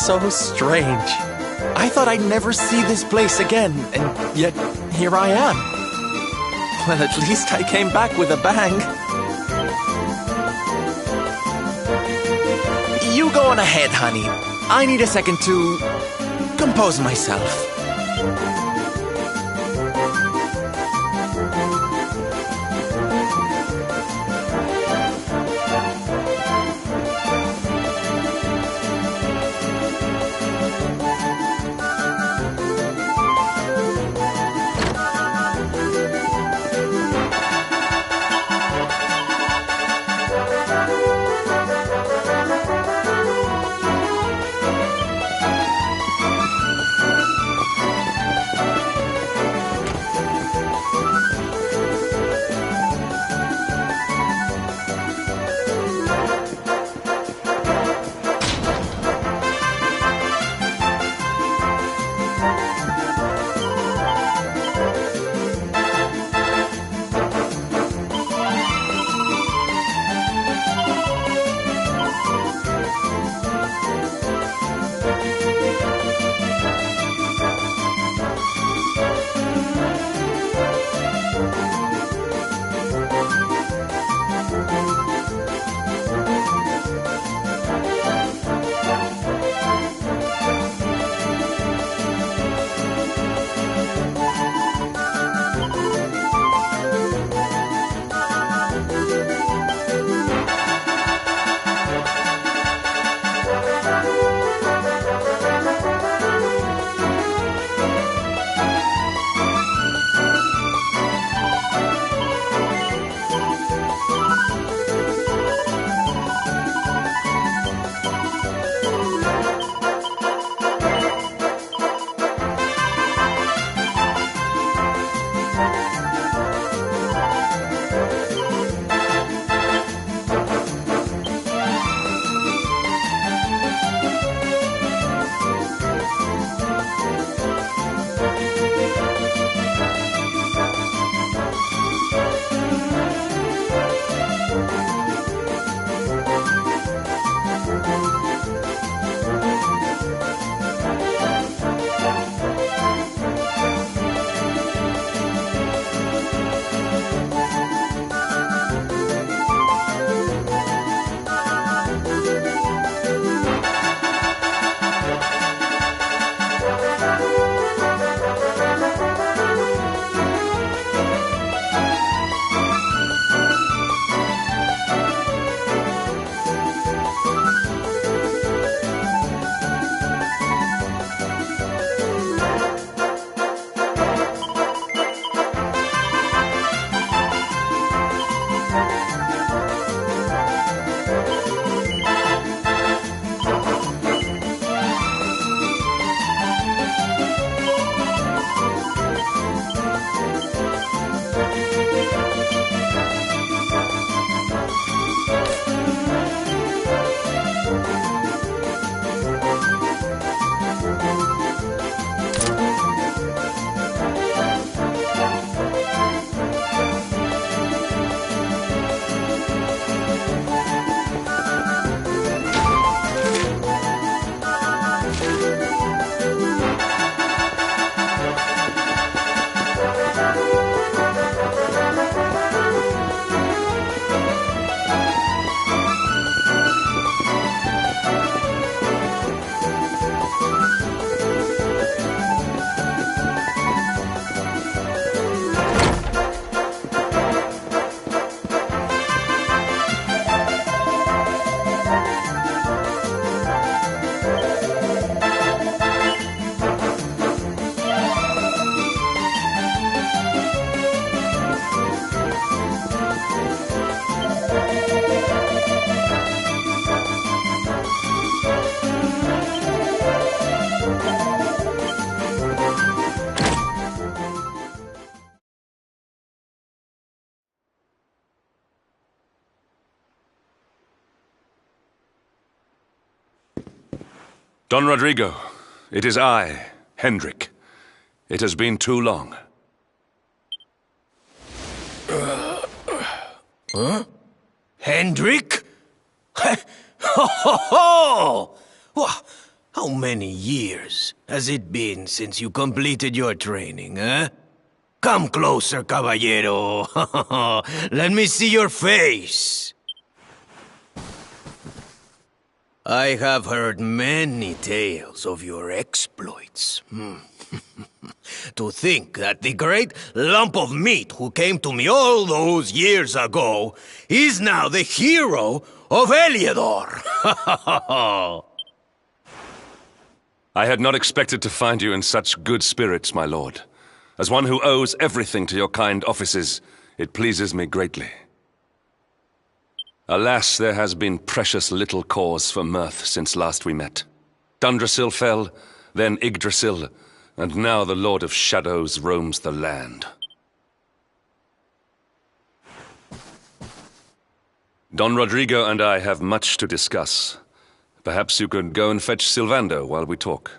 so strange. I thought I'd never see this place again, and yet here I am. Well, at least I came back with a bang. You go on ahead, honey. I need a second to compose myself. Don Rodrigo, it is I, Hendrik. It has been too long. Huh? Hendrik? Ho ho ho! How many years has it been since you completed your training, eh? Come closer, caballero. Let me see your face. I have heard many tales of your exploits. To think that the great lump of meat who came to me all those years ago is now the hero of Heliodor. I had not expected to find you in such good spirits, my lord. As one who owes everything to your kind offices, it pleases me greatly. Alas, there has been precious little cause for mirth since last we met. Dundrasil fell, then Yggdrasil, and now the Lord of Shadows roams the land. Don Rodrigo and I have much to discuss. Perhaps you could go and fetch Sylvando while we talk.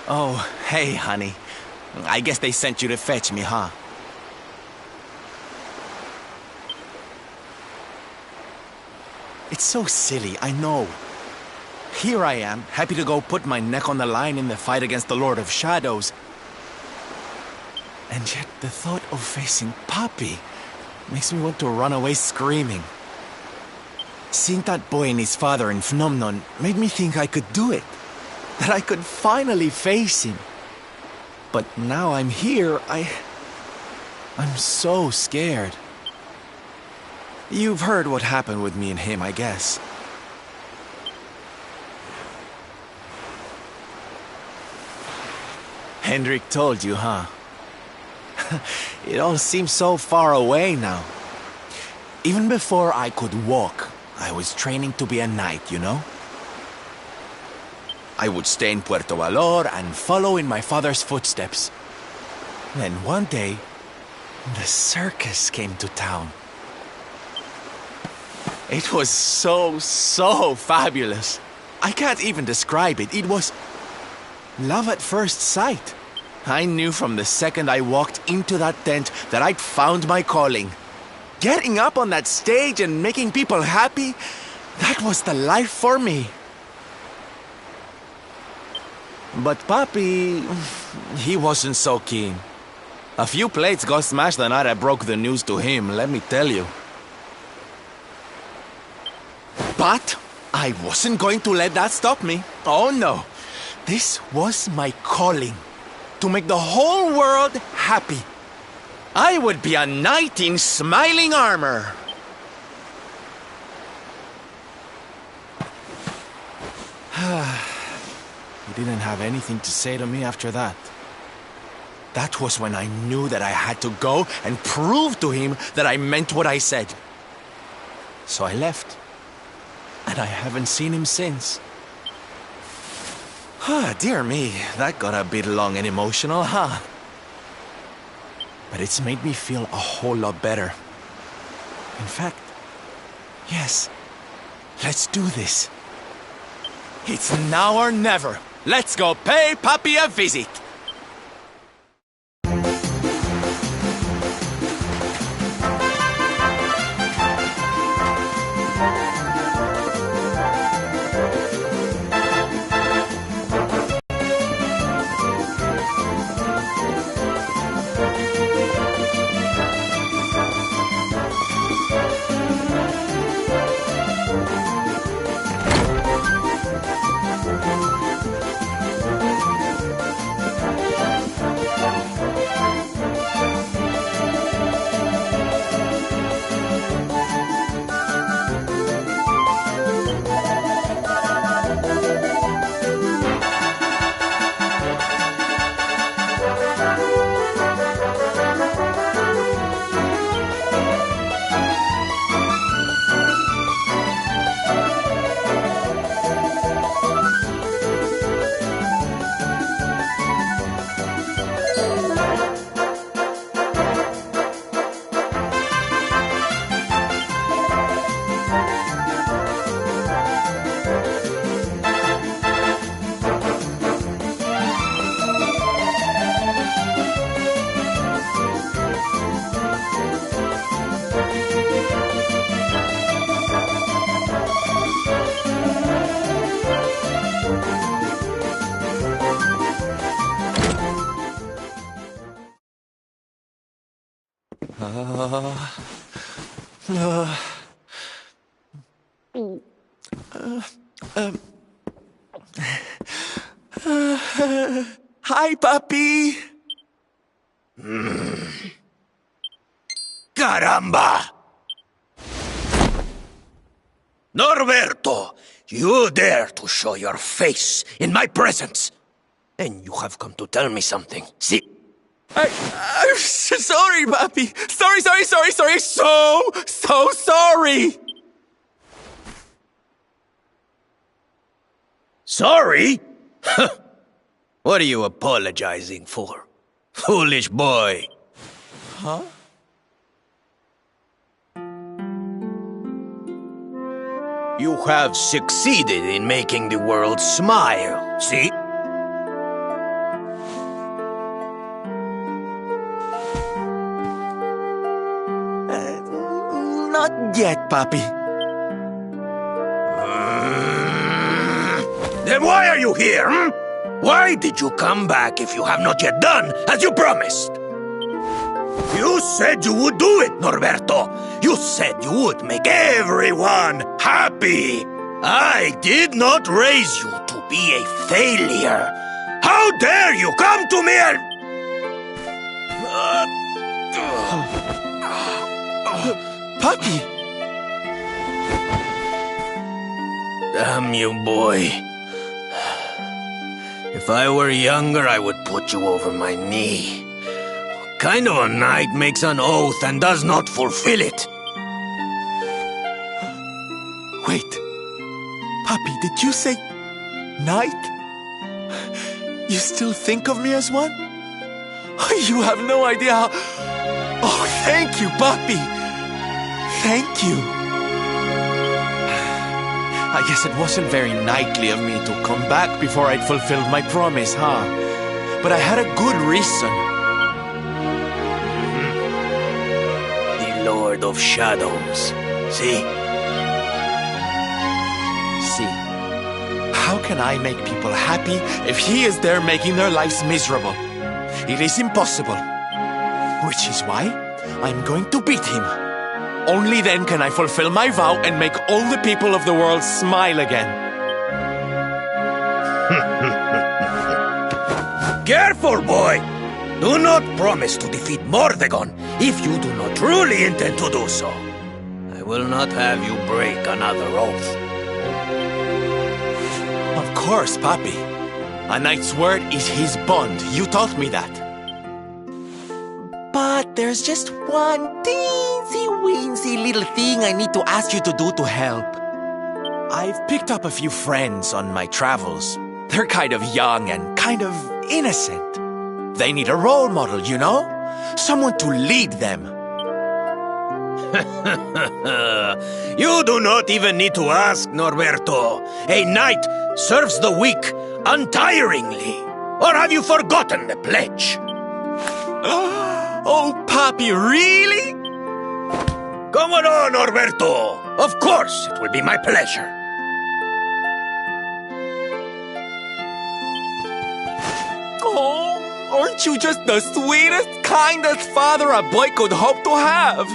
Oh, hey, honey. I guess they sent you to fetch me, huh? It's so silly, I know. Here I am, happy to go put my neck on the line in the fight against the Lord of Shadows. And yet the thought of facing Papi makes me want to run away screaming. Seeing that boy and his father in Phnomnon made me think I could do it. That I could finally face him. But now I'm here, I'm so scared. You've heard what happened with me and him, I guess. Hendrik told you, huh? It all seems so far away now. Even before I could walk, I was training to be a knight, you know? I would stay in Puerto Valor and follow in my father's footsteps. Then one day, the circus came to town. It was so fabulous. I can't even describe it. It was love at first sight. I knew from the second I walked into that tent that I'd found my calling. Getting up on that stage and making people happy, that was the life for me. But Papi, he wasn't so keen. A few plates got smashed the night I broke the news to him, let me tell you. But I wasn't going to let that stop me. Oh no. This was my calling. To make the whole world happy. I would be a knight in smiling armor. He didn't have anything to say to me after that. That was when I knew that I had to go and prove to him that I meant what I said. So I left. And I haven't seen him since. Dear me, that got a bit long and emotional, huh? But it's made me feel a whole lot better. In fact, yes, let's do this. It's now or never. Let's go pay Papi a visit. Hi, puppy. Caramba! Norberto, you dare to show your face in my presence. And you have come to tell me something. See? I'm sorry, puppy. Sorry. So sorry. Sorry? What are you apologizing for? Foolish boy. Huh? You have succeeded in making the world smile, see? Not yet, puppy. Then why are you here, hmm? Why did you come back if you have not yet done as you promised? You said you would do it, Norberto. You said you would make everyone happy. I did not raise you to be a failure. How dare you come to me and... Puppy! Damn you, boy. If I were younger, I would put you over my knee. What kind of a knight makes an oath and does not fulfill it? Wait. Puppy, did you say... knight? You still think of me as one? You have no idea how... Oh, thank you, puppy! Thank you! I guess it wasn't very knightly of me to come back before I'd fulfilled my promise, huh? But I had a good reason. The Lord of Shadows. See? See? How can I make people happy if he is there making their lives miserable? It is impossible. Which is why I'm going to beat him. Only then can I fulfill my vow and make all the people of the world smile again. Careful, boy! Do not promise to defeat Mordegon if you do not truly intend to do so. I will not have you break another oath. Of course, Papi. A knight's word is his bond. You taught me that. But there's just one teensy-weensy little thing I need to ask you to do to help. I've picked up a few friends on my travels. They're kind of young and kind of innocent. They need a role model, you know? Someone to lead them. You do not even need to ask, Norberto. A knight serves the weak untiringly. Or have you forgotten the pledge? Oh, Papi, really? Come on, Norberto. Of course, it will be my pleasure. Oh, aren't you just the sweetest, kindest father a boy could hope to have?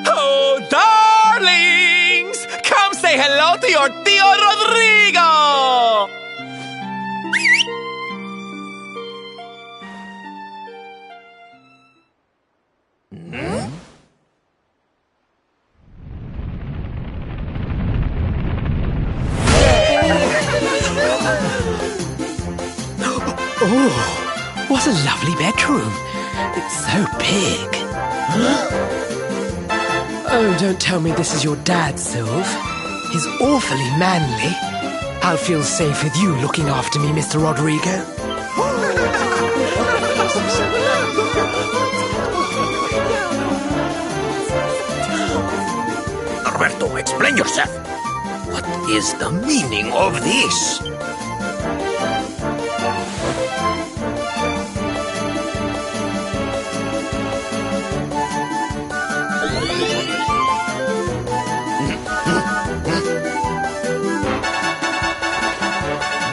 Oh, darlings! Come say hello to your Tío Rodrigo! Oh, what a lovely bedroom. It's so big. Oh, don't tell me this is your dad, Sylve. He's awfully manly. I'll feel safe with you looking after me, Mr. Rodrigo. Norberto, explain yourself. What is the meaning of this?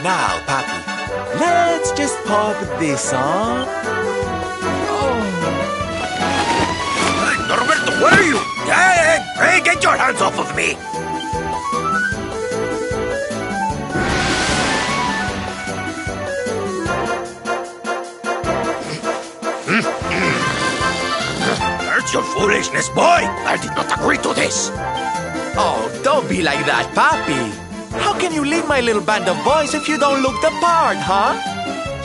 Now, Papi, let's just pop this on. Oh. Get your hands off of me! That's your foolishness, boy! I did not agree to this! Oh, don't be like that, Papi. How can you lead my little band of boys if you don't look the part, huh?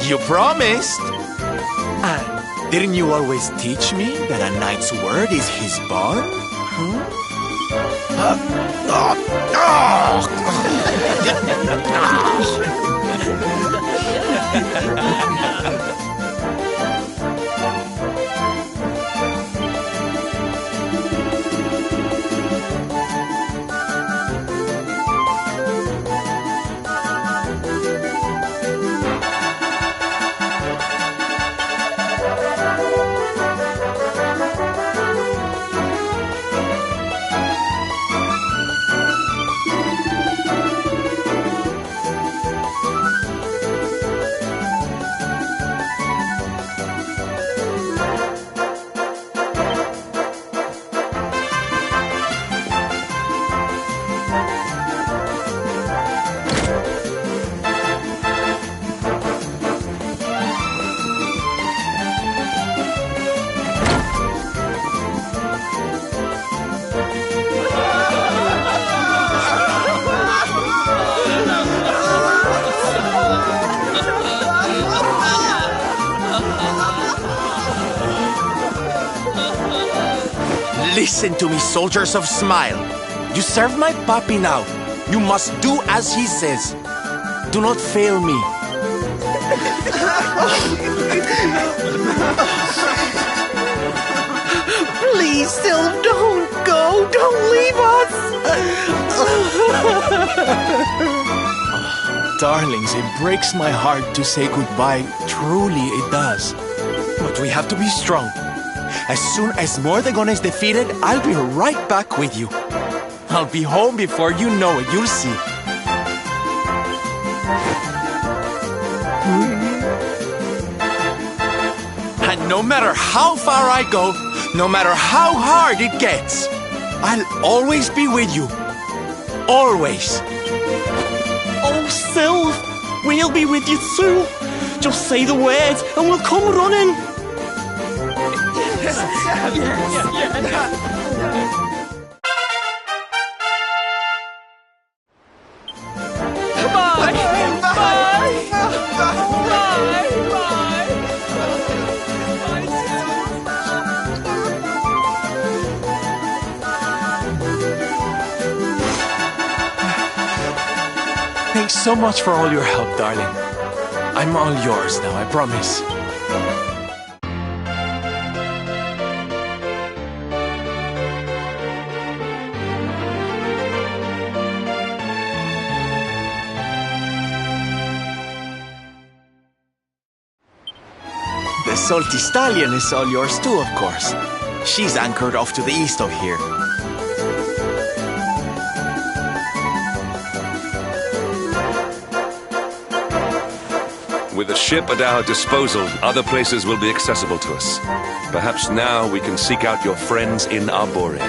You promised. And didn't you always teach me that a knight's word is his bond? Listen to me, soldiers of Smile. You serve my papi now. You must do as he says. Do not fail me. Please, Sylv, don't go. Don't leave us. Darlings, it breaks my heart to say goodbye. Truly, it does. But we have to be strong. As soon as Mordegon is defeated, I'll be right back with you. I'll be home before you know it, you'll see. And no matter how far I go, no matter how hard it gets, I'll always be with you. Always. Oh, Sylv, we'll be with you too. Just say the words and we'll come running. Thanks so much for all your help, darling. I'm all yours now, I promise. The salty stallion is all yours too, of course. She's anchored off to the east of here. With the ship at our disposal, other places will be accessible to us. Perhaps now we can seek out your friends in Arborea.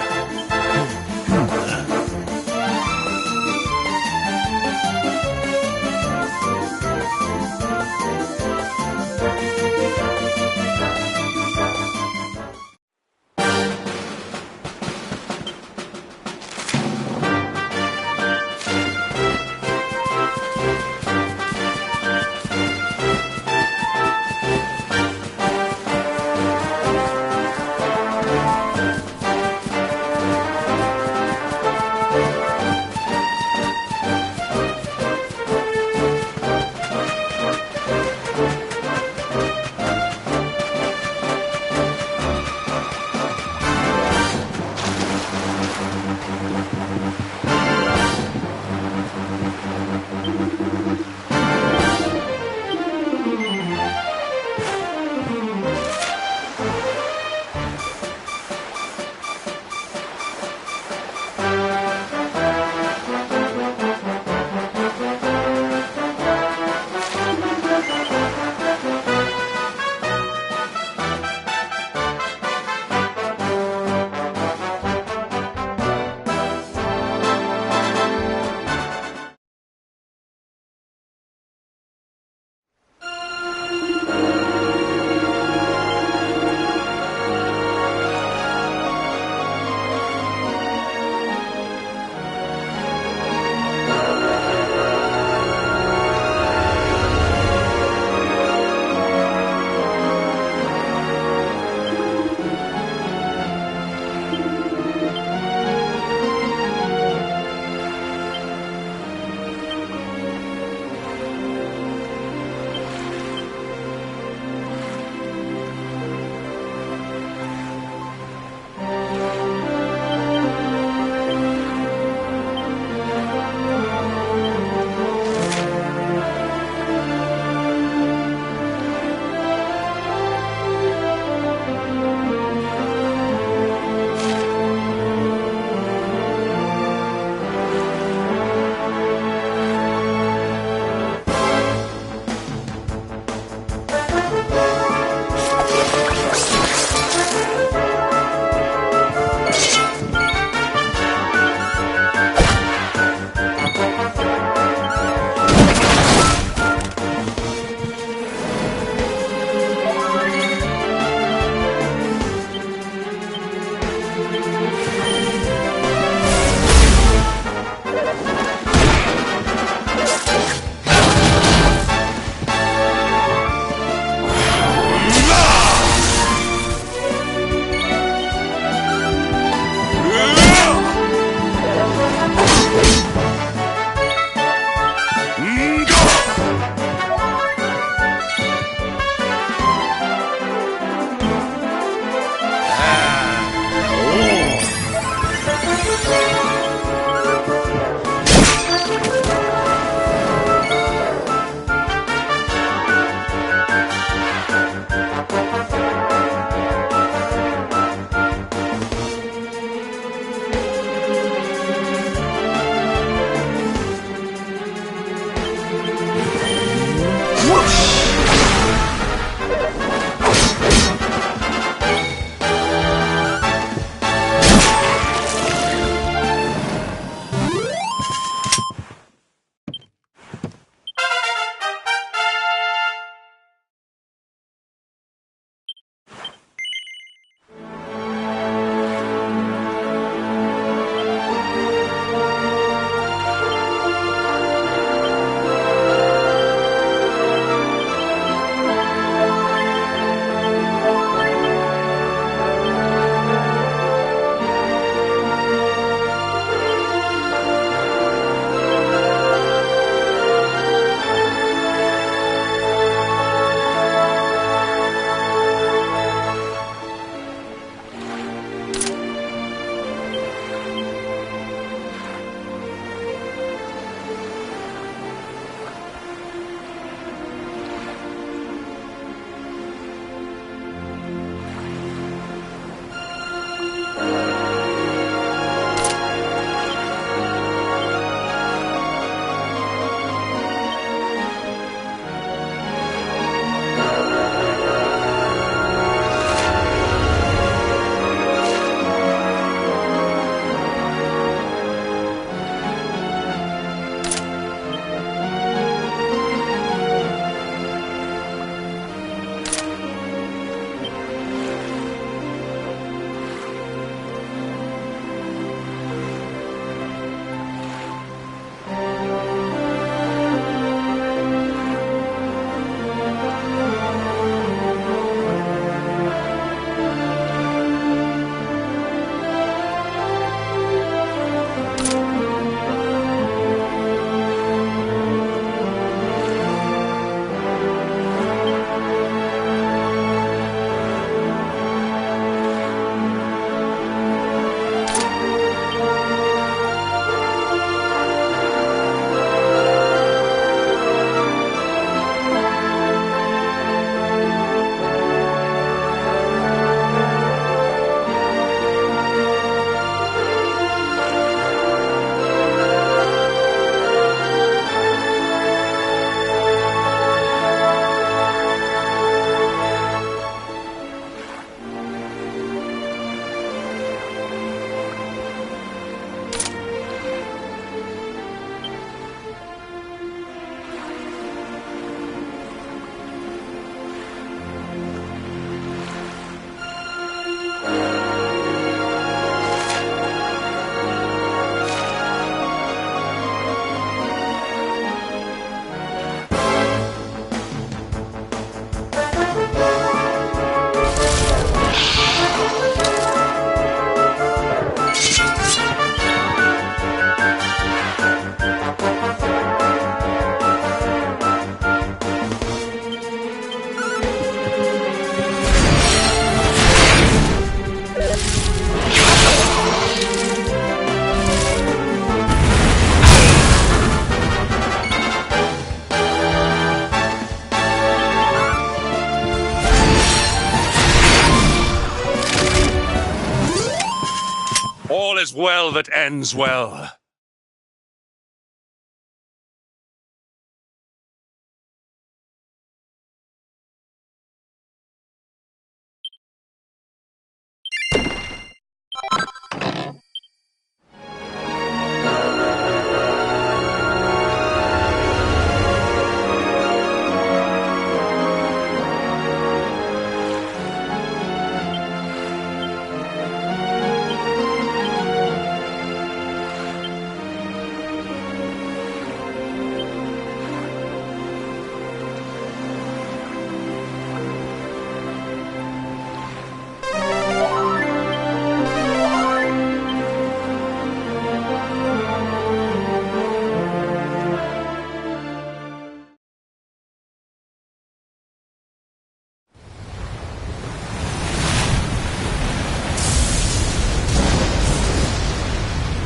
All is well that ends well.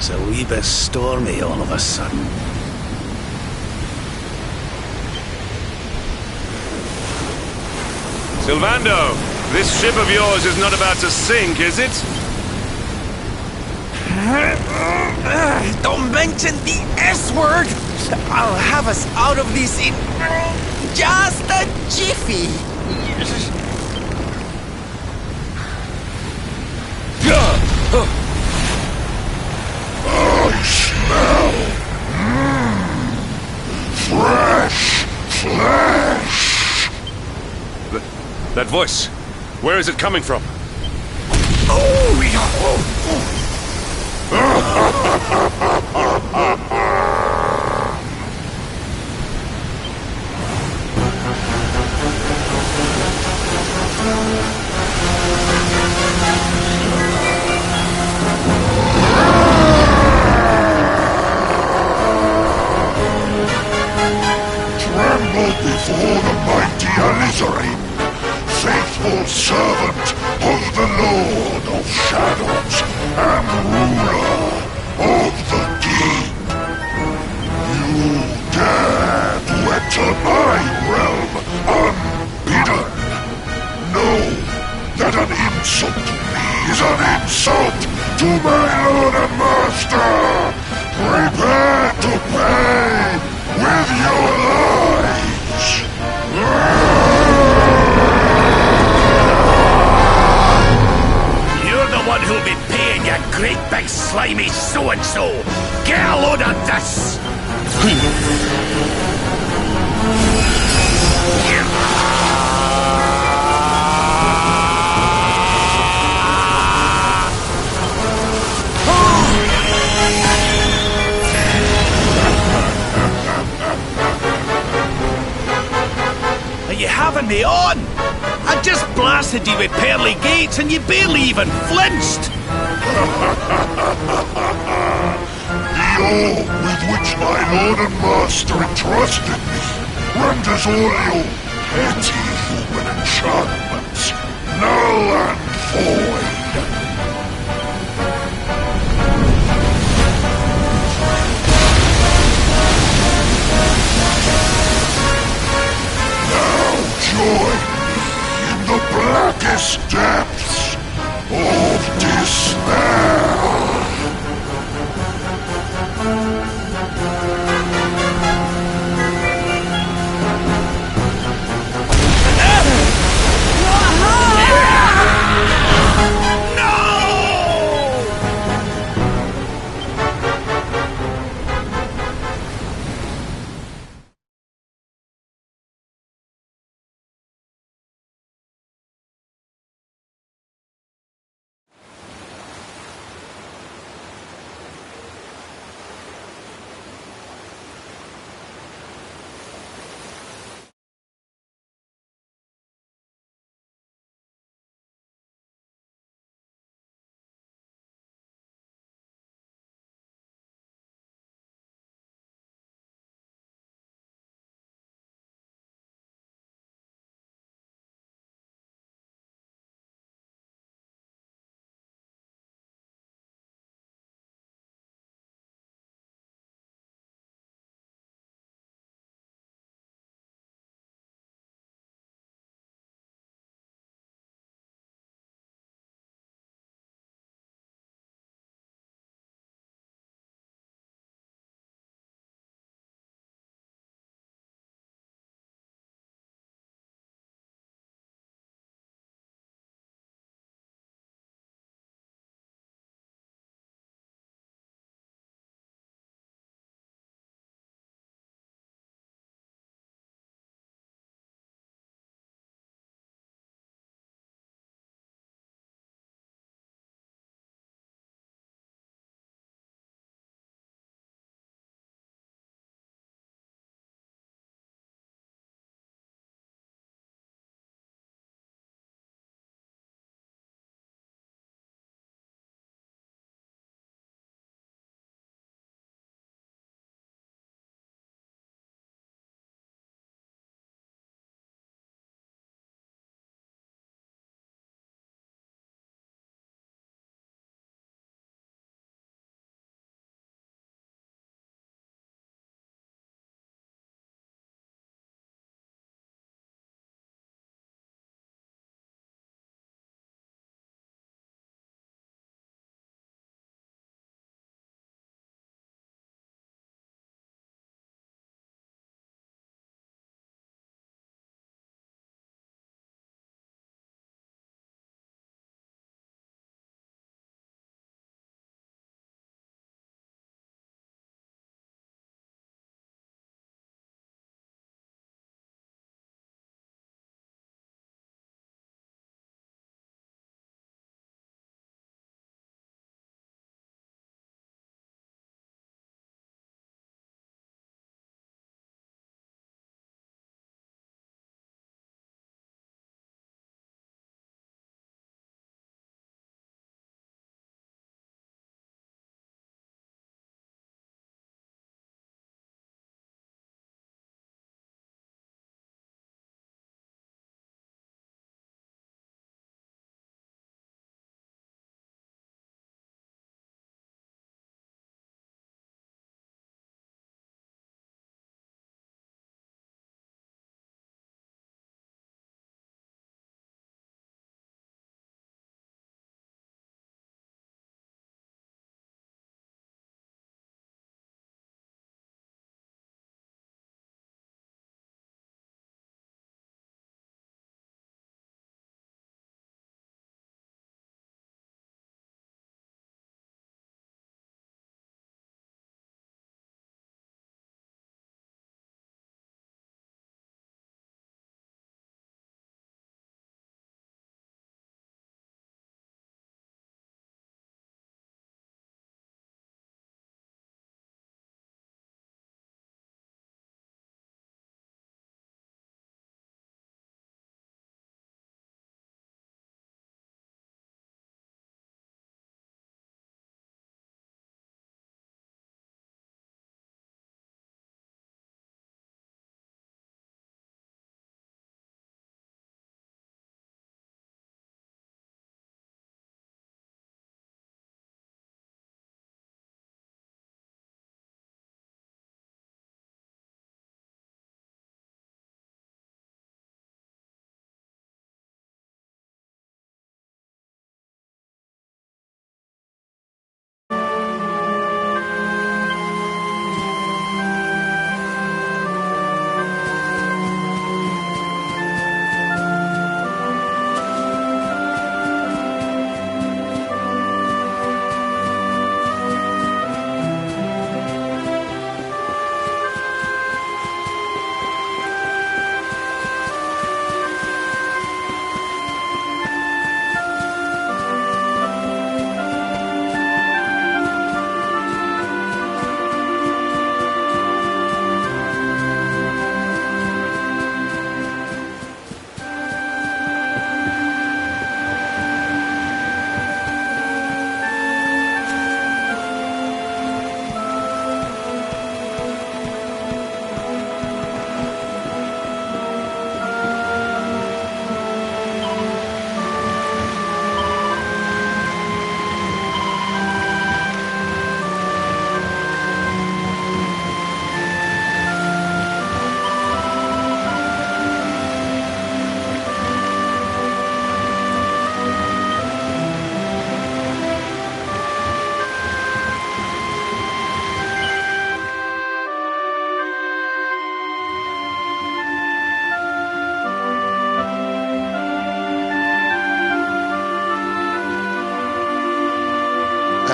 It's a wee bit stormy all of a sudden. Sylvando, this ship of yours is not about to sink, is it? Don't mention the S word! I'll have us out of this in just a jiffy! I smell fresh flesh. That voice, where is it coming from? Tremble before the mighty Alizarine, faithful servant of the Lord of Shadows and ruler of the deep. You dare to enter my realm unbidden. Know that an insult to me is an insult to my lord and master. Prepare to pay with your lives. You're the one who'll be paying, you great big slimy so-and-so! Get a load of this! Are you having me on? I just blasted you with pearly gates and you barely even flinched! The awe with which my lord and master entrusted me renders all your petty human enchantments null and void. Now join me in the blackest depths of despair.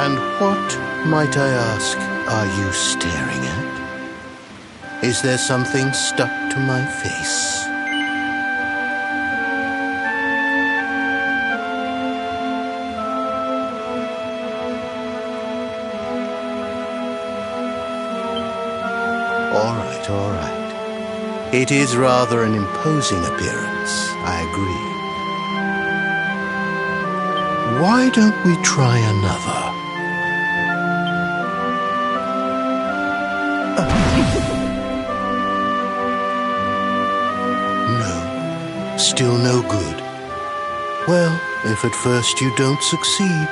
And what, might I ask, are you staring at? Is there something stuck to my face? All right. It is rather an imposing appearance, I agree. Why don't we try another? No, still no good. Well, if at first you don't succeed.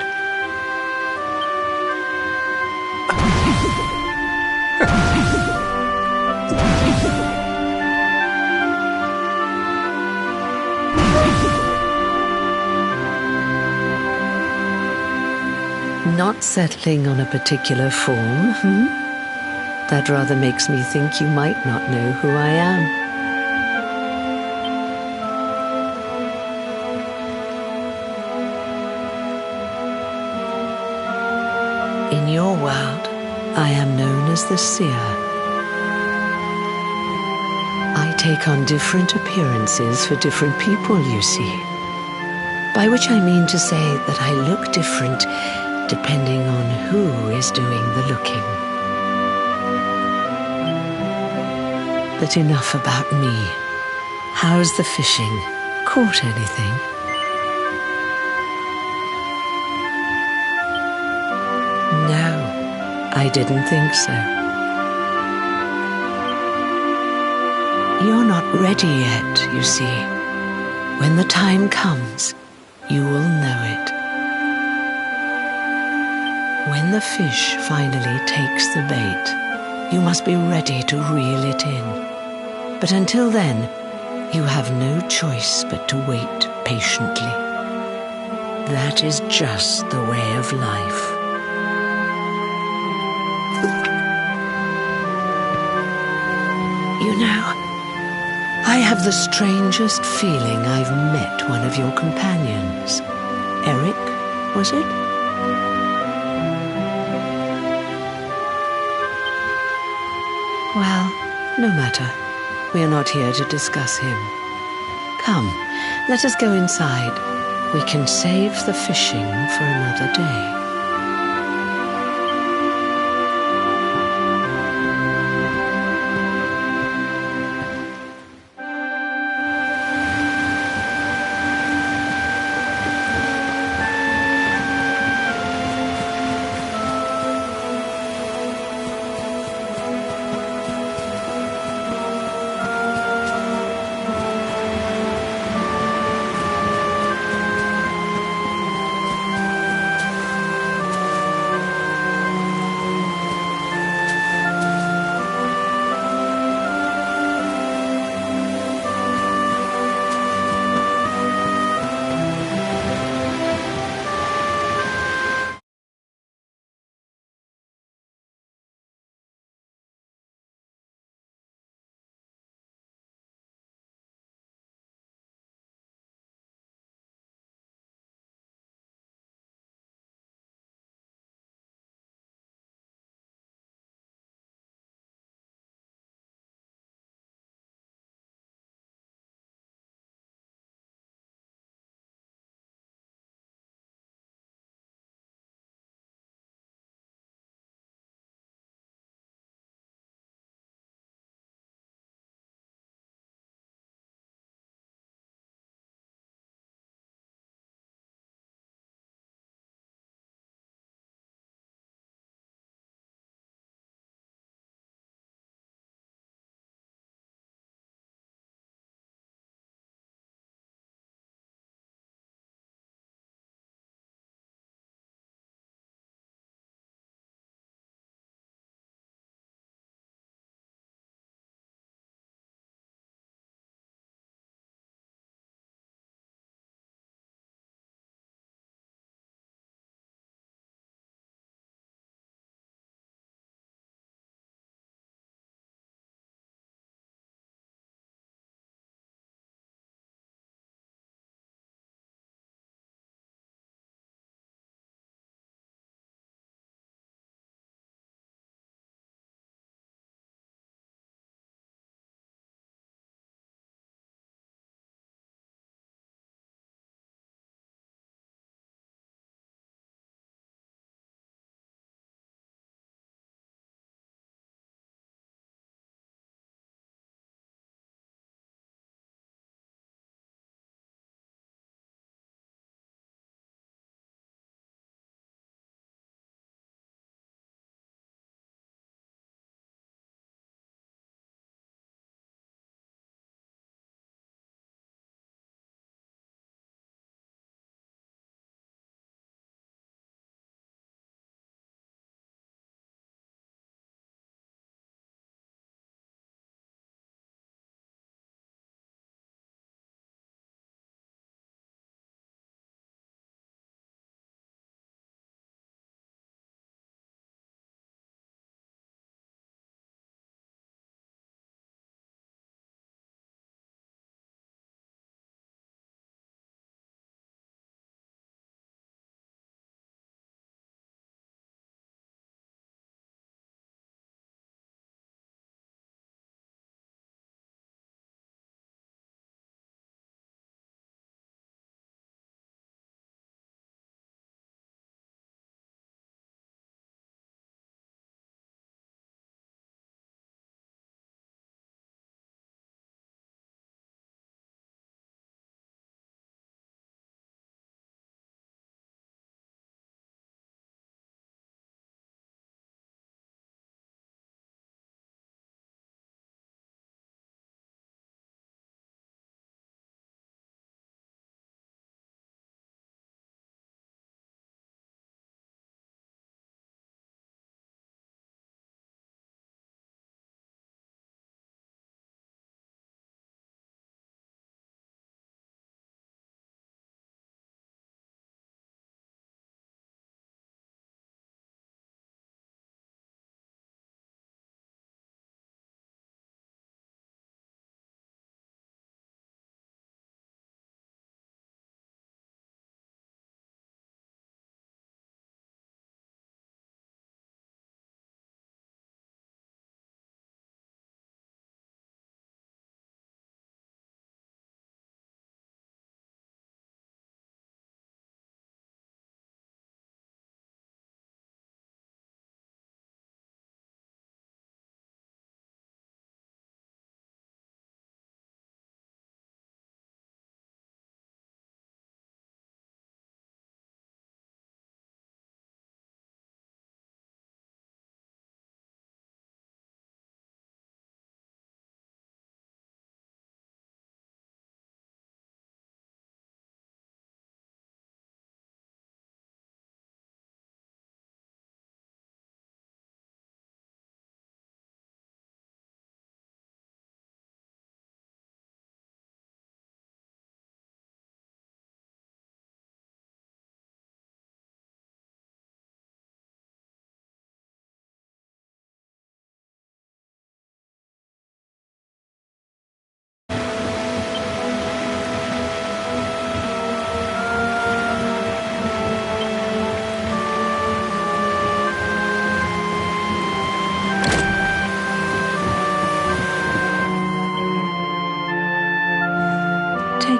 Not settling on a particular form, That rather makes me think you might not know who I am. In your world, I am known as the Seer. I take on different appearances for different people, you see. By which I mean to say that I look different depending on who is doing the looking. But enough about me. How's the fishing? Caught anything? No, I didn't think so. You're not ready yet, you see. When the time comes, you will know it. When the fish finally takes the bait, you must be ready to reel it in. But until then, you have no choice but to wait patiently. That is just the way of life. You know, I have the strangest feeling I've met one of your companions. Eric, was it? Well, no matter. We are not here to discuss him. Come, let us go inside. We can save the fishing for another day.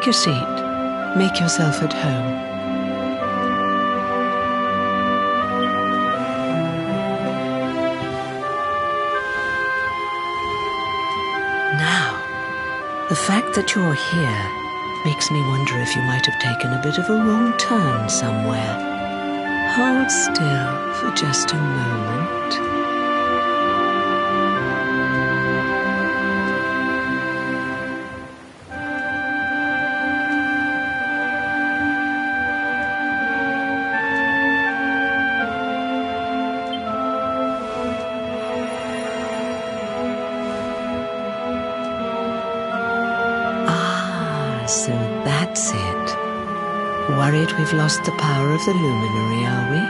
take a seat. Make yourself at home. Now, the fact that you're here makes me wonder if you might have taken a bit of a wrong turn somewhere. Hold still for just a moment. So that's it. Worried we've lost the power of the luminary, are we?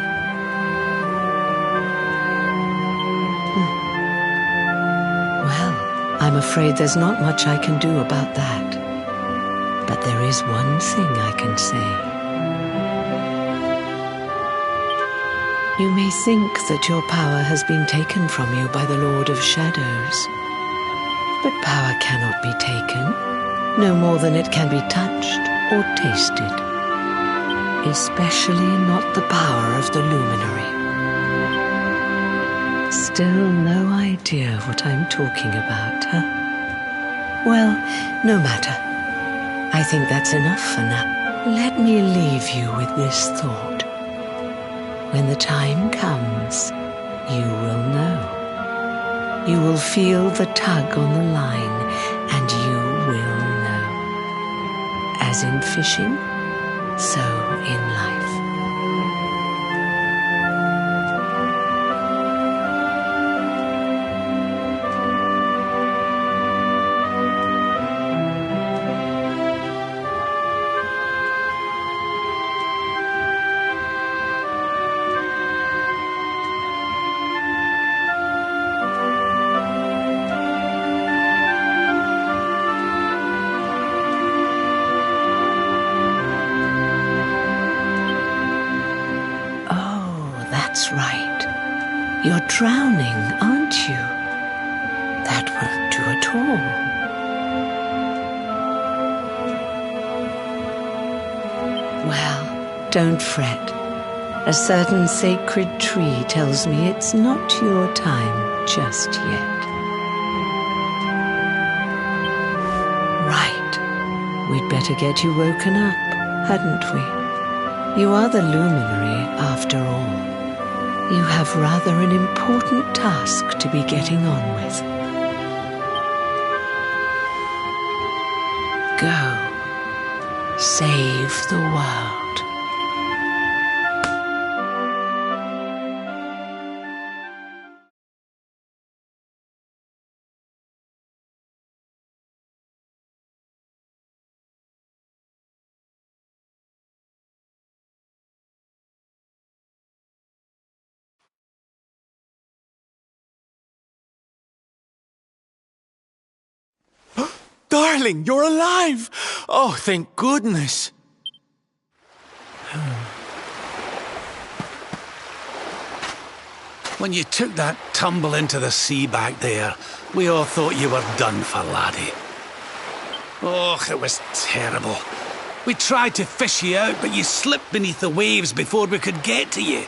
Well, I'm afraid there's not much I can do about that. But there is one thing I can say. You may think that your power has been taken from you by the Lord of Shadows. But power cannot be taken. No more than it can be touched or tasted. Especially not the power of the luminary. Still no idea what I'm talking about, huh? Well, no matter. I think that's enough for now. Let me leave you with this thought. When the time comes, you will know. You will feel the tug on the line, and you will know. As in fishing, so in life. That's right. You're drowning, aren't you? That won't do at all. Well, don't fret. A certain sacred tree tells me it's not your time just yet. Right. We'd better get you woken up, hadn't we? You are the luminary, after all. You have rather an important task to be getting on with. Go. Save the world. Darling, you're alive! Oh, thank goodness. When you took that tumble into the sea back there, we all thought you were done for, laddie. Oh, it was terrible. We tried to fish you out, but you slipped beneath the waves before we could get to you.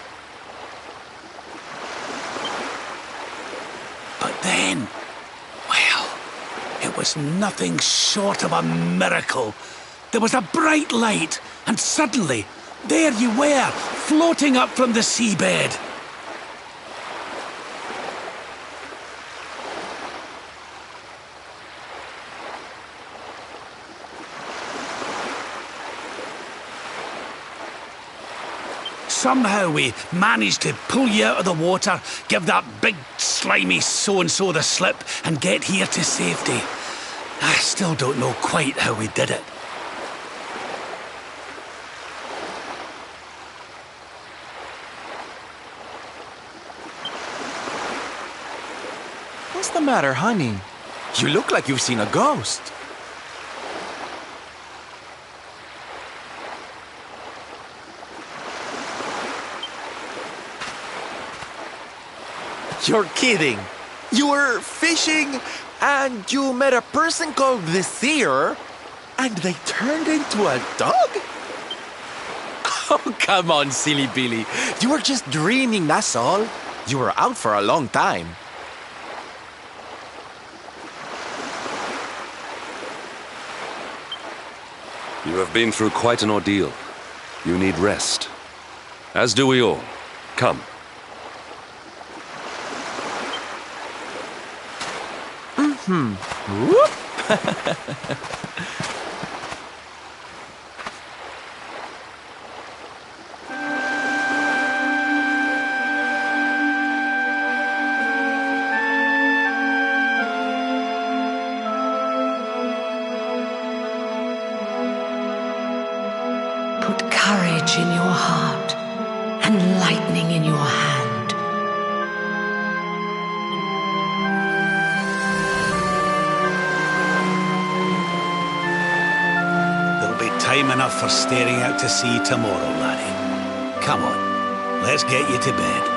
But then, well, it was nothing short of a miracle. There was a bright light, and suddenly, there you were, floating up from the seabed. Somehow we managed to pull you out of the water, give that big slimy so-and-so the slip, and get here to safety. I still don't know quite how we did it. What's the matter, honey? You look like you've seen a ghost. You're kidding. You were fishing and you met a person called the Seer? And they turned into a dog? Oh, come on, silly Billy. You were just dreaming, that's all. You were out for a long time. You have been through quite an ordeal. You need rest. As do we all. Come. Whoop. Put courage in your heart and lightning in your hand. There'll be time enough for staring out to sea tomorrow, laddie. Come on, let's get you to bed.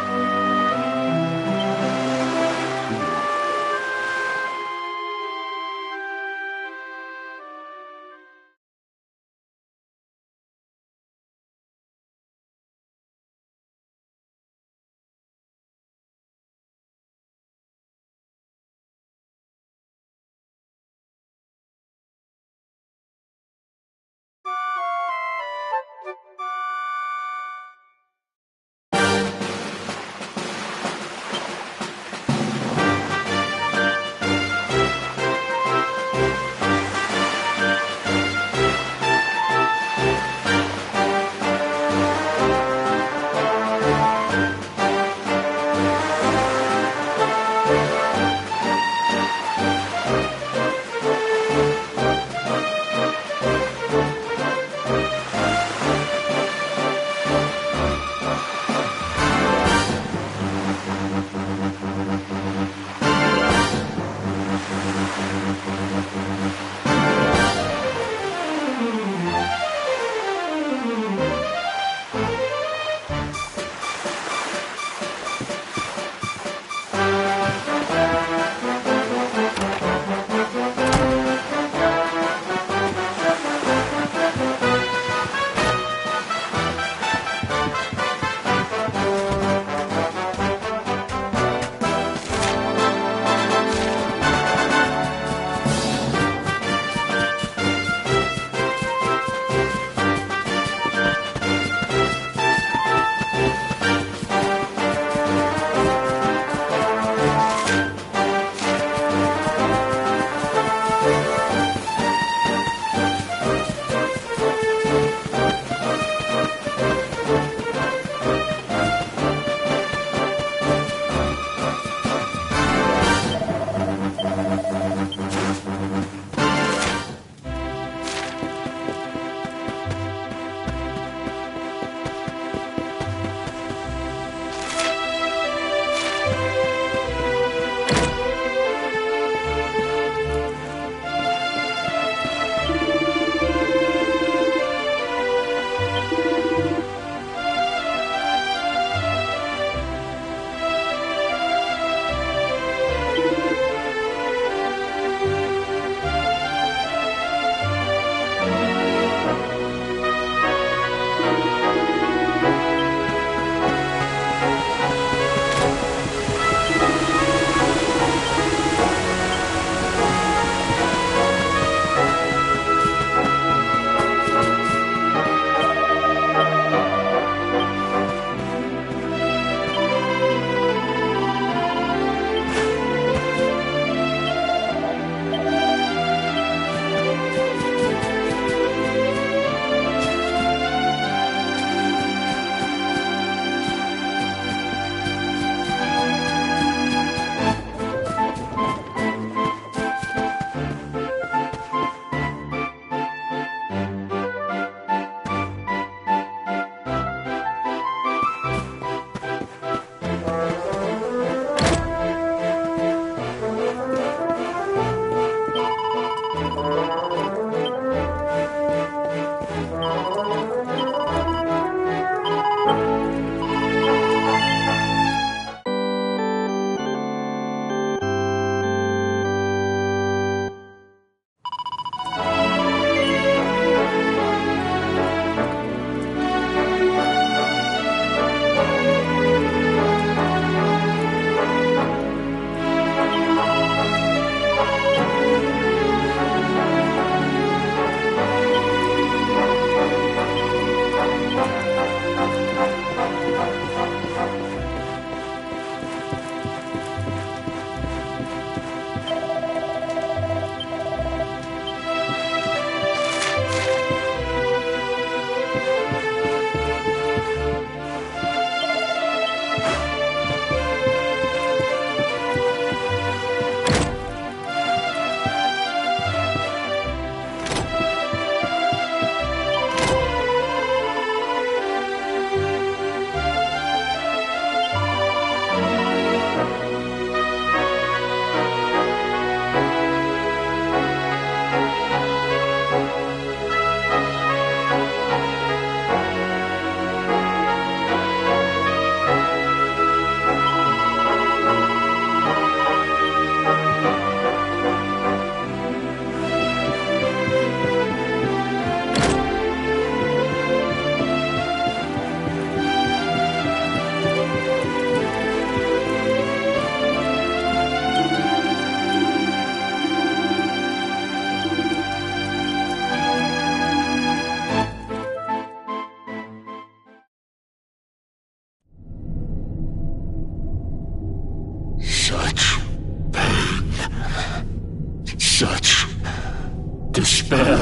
despair.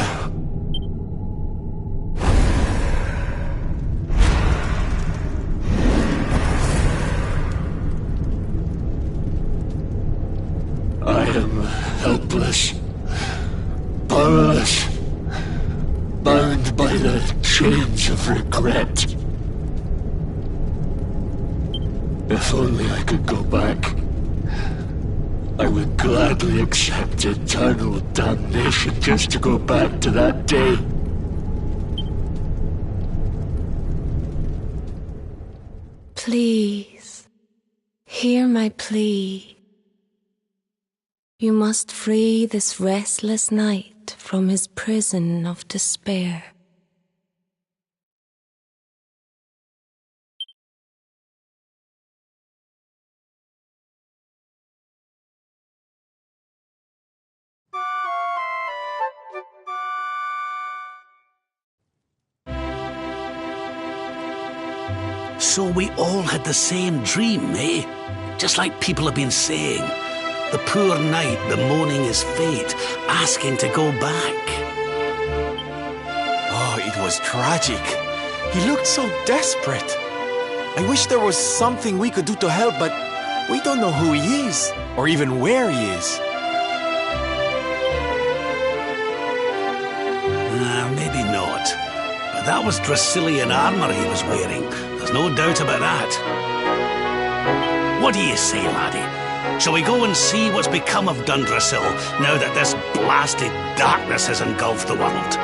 I am helpless, powerless, bound by the chains of regret. If only I could go back, I would gladly accept eternal damnation just to go back to that day. Please, hear my plea. You must free this restless knight from his prison of despair. So we all had the same dream, eh? Just like people have been saying. The poor knight bemoaning his fate, asking to go back. Oh, it was tragic. He looked so desperate. I wish there was something we could do to help, but we don't know who he is, or even where he is. Maybe not. But that was Dracilian armor he was wearing. There's no doubt about that. What do you say, laddie? Shall we go and see what's become of Dundrasil now that this blasted darkness has engulfed the world?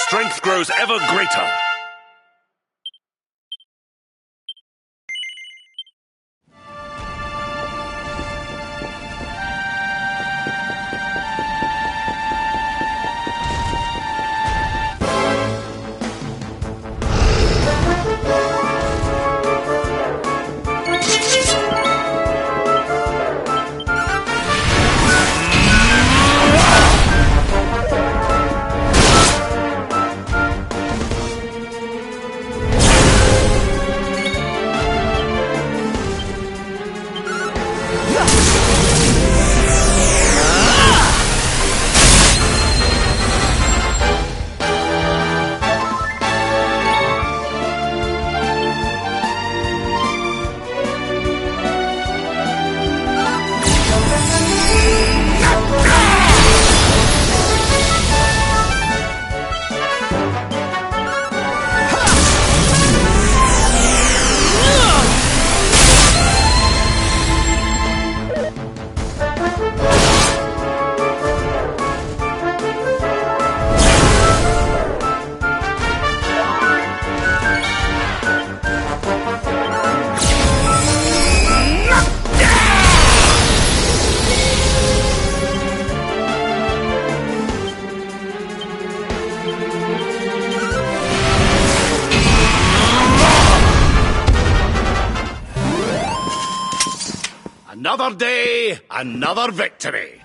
strength grows ever greater. Another day, another victory.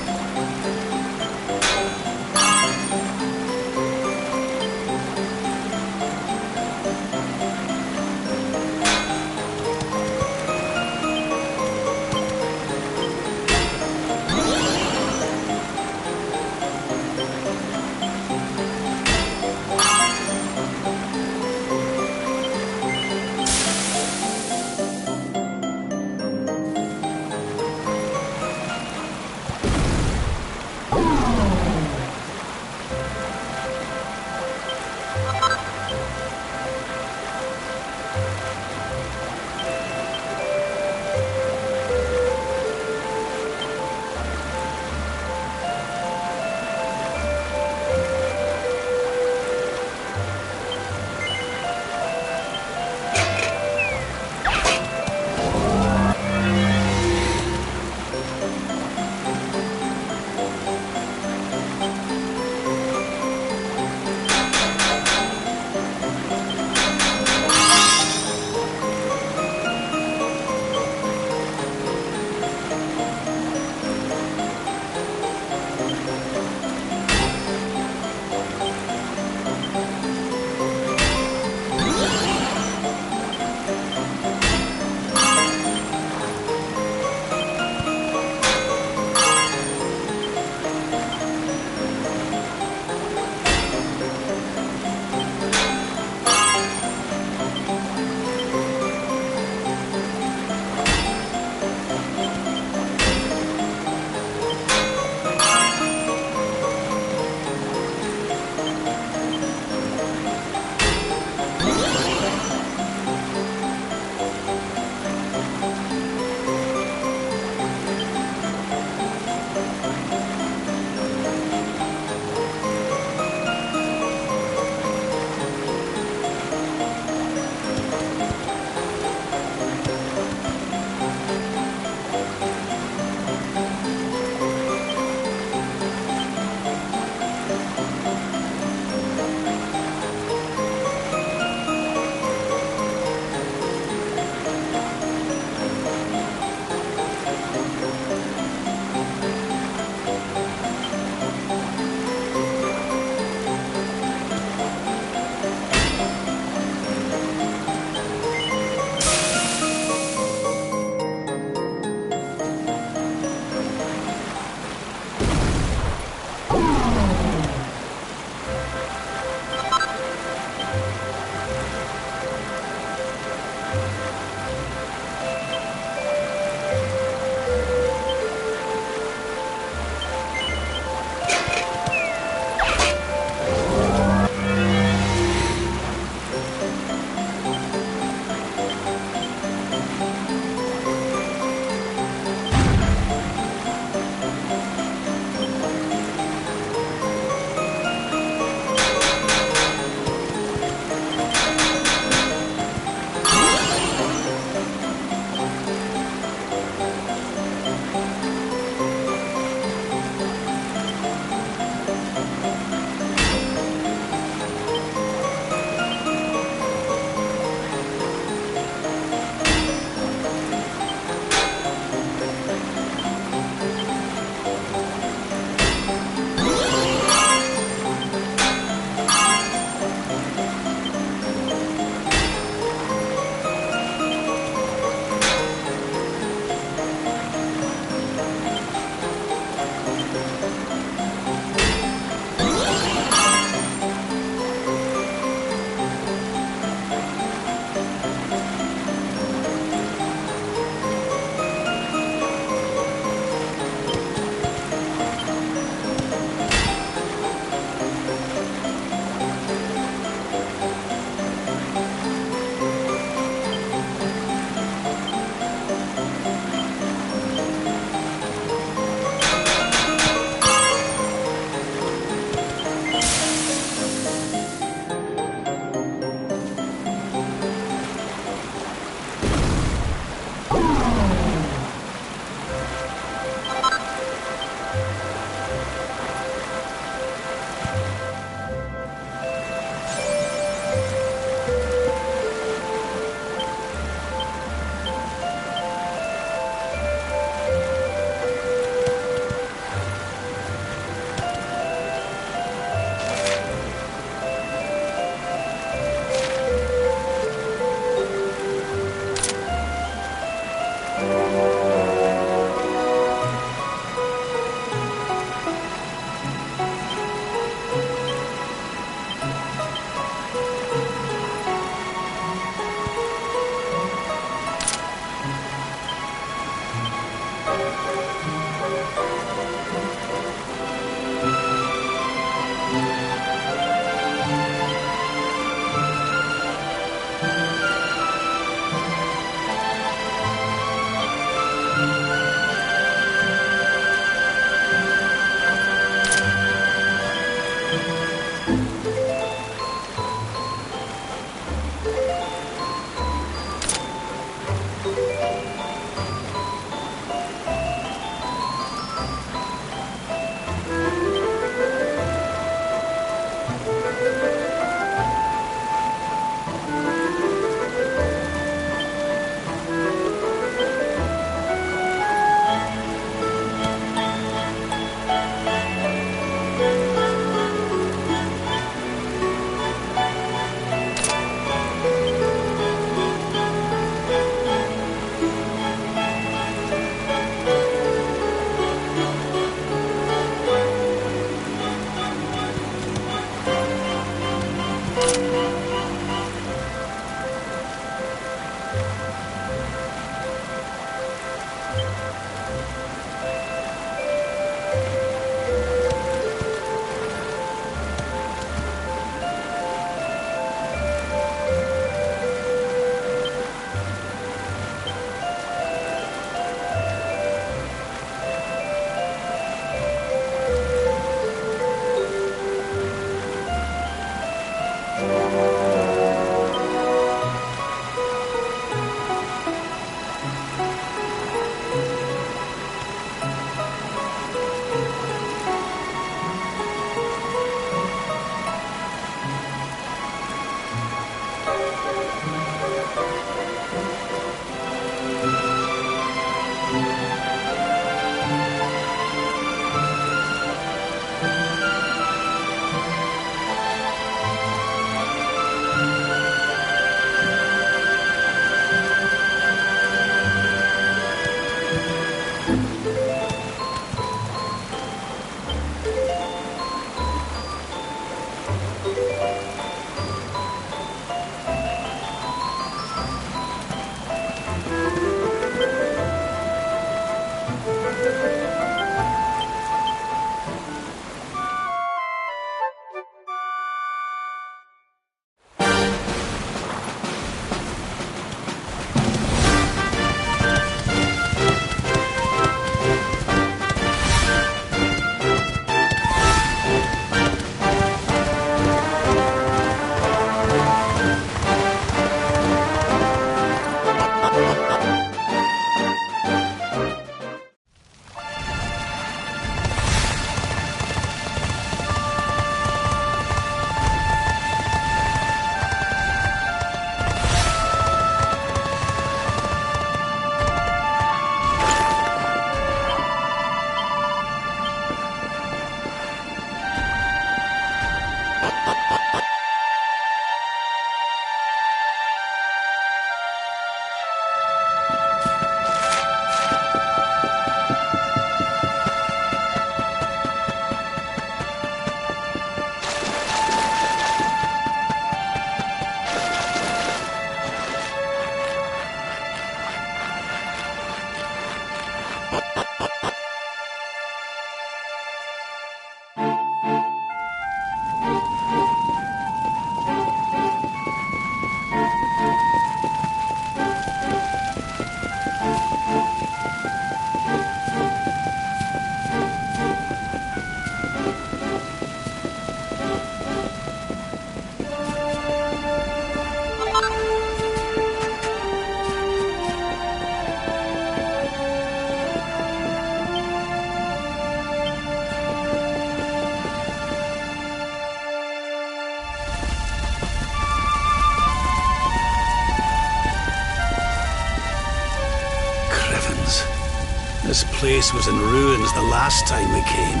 This place was in ruins the last time we came.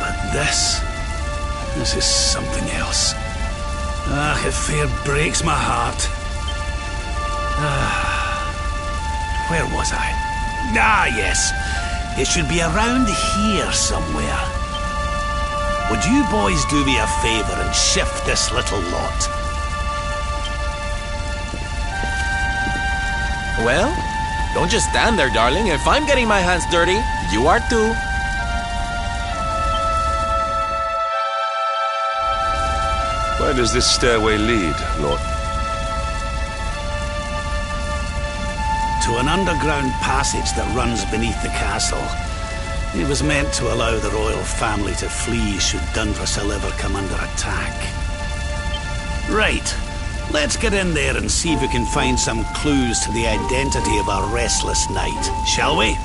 But this is something else. Ah, it fair breaks my heart. Where was I? Ah, yes. It should be around here somewhere. Would you boys do me a favor and shift this little lot? Well, don't just stand there, darling. If I'm getting my hands dirty, you are too. Where does this stairway lead, Lord? To an underground passage that runs beneath the castle. It was meant to allow the royal family to flee should Dundrasil ever come under attack. Right. Let's get in there and see if we can find some clues to the identity of our restless knight, shall we?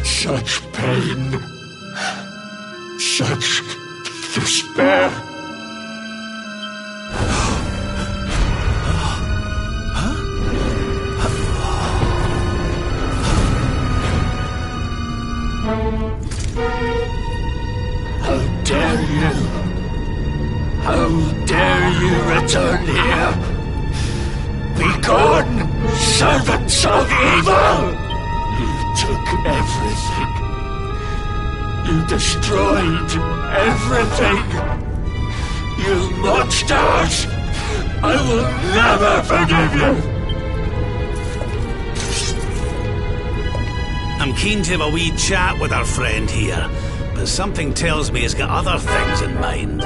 Such pain, such despair. How dare you? How dare you return here? Begone, servants of evil! You took everything. You destroyed everything. You monsters! I will never forgive you! I'm keen to have a wee chat with our friend here, but something tells me he's got other things in mind.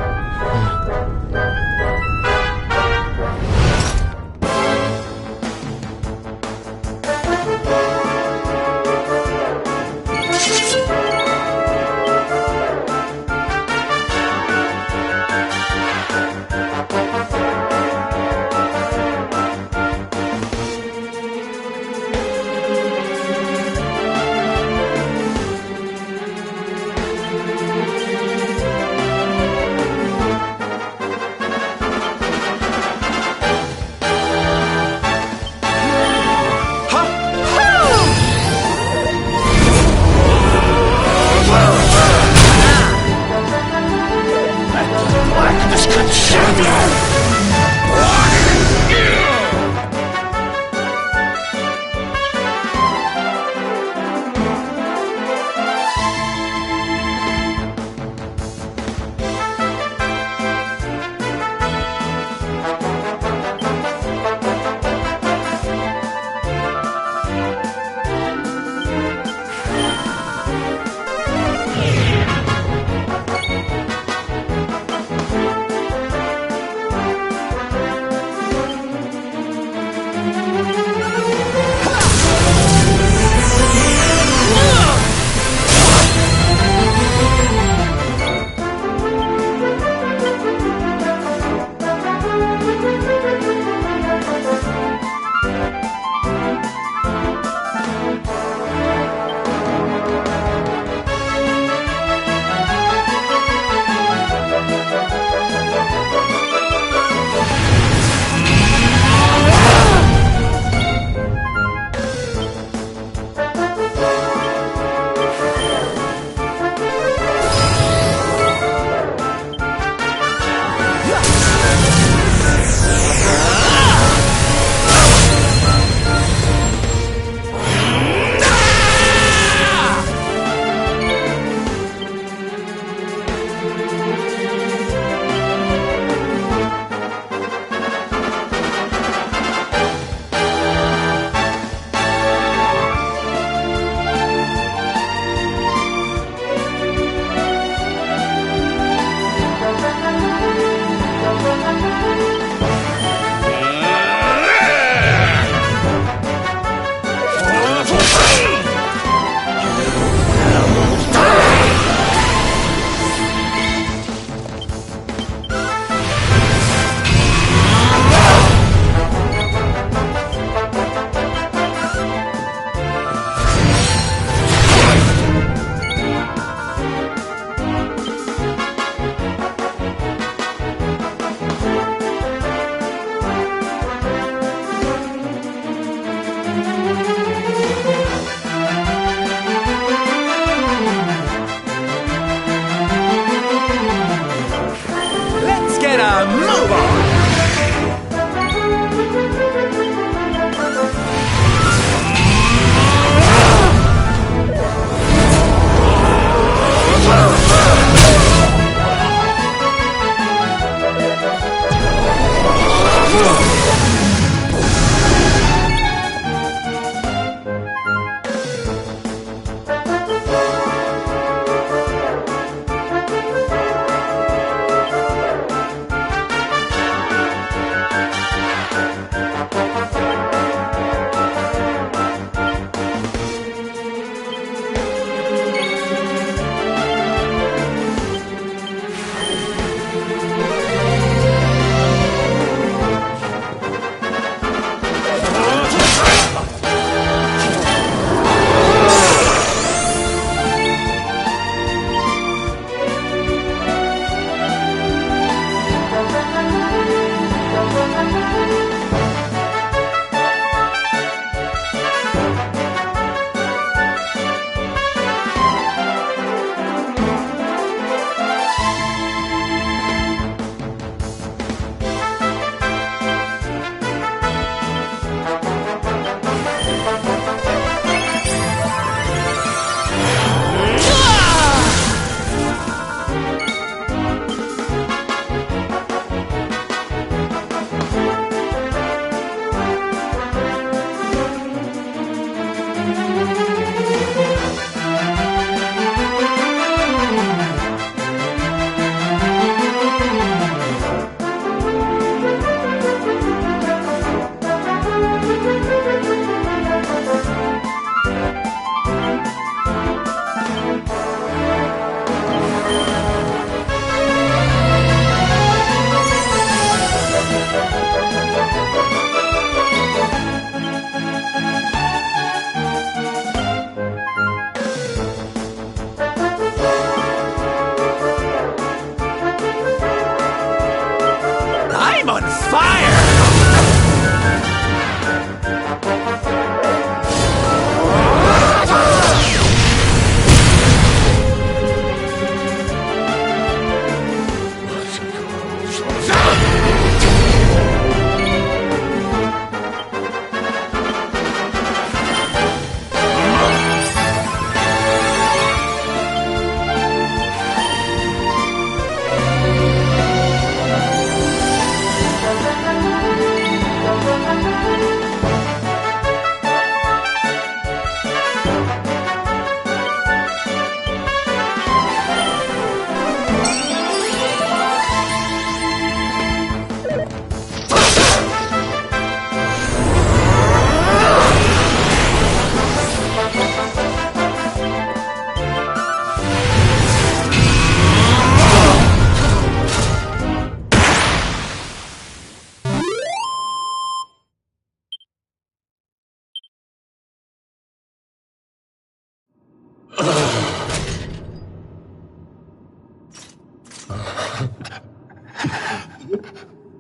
I'm on fire!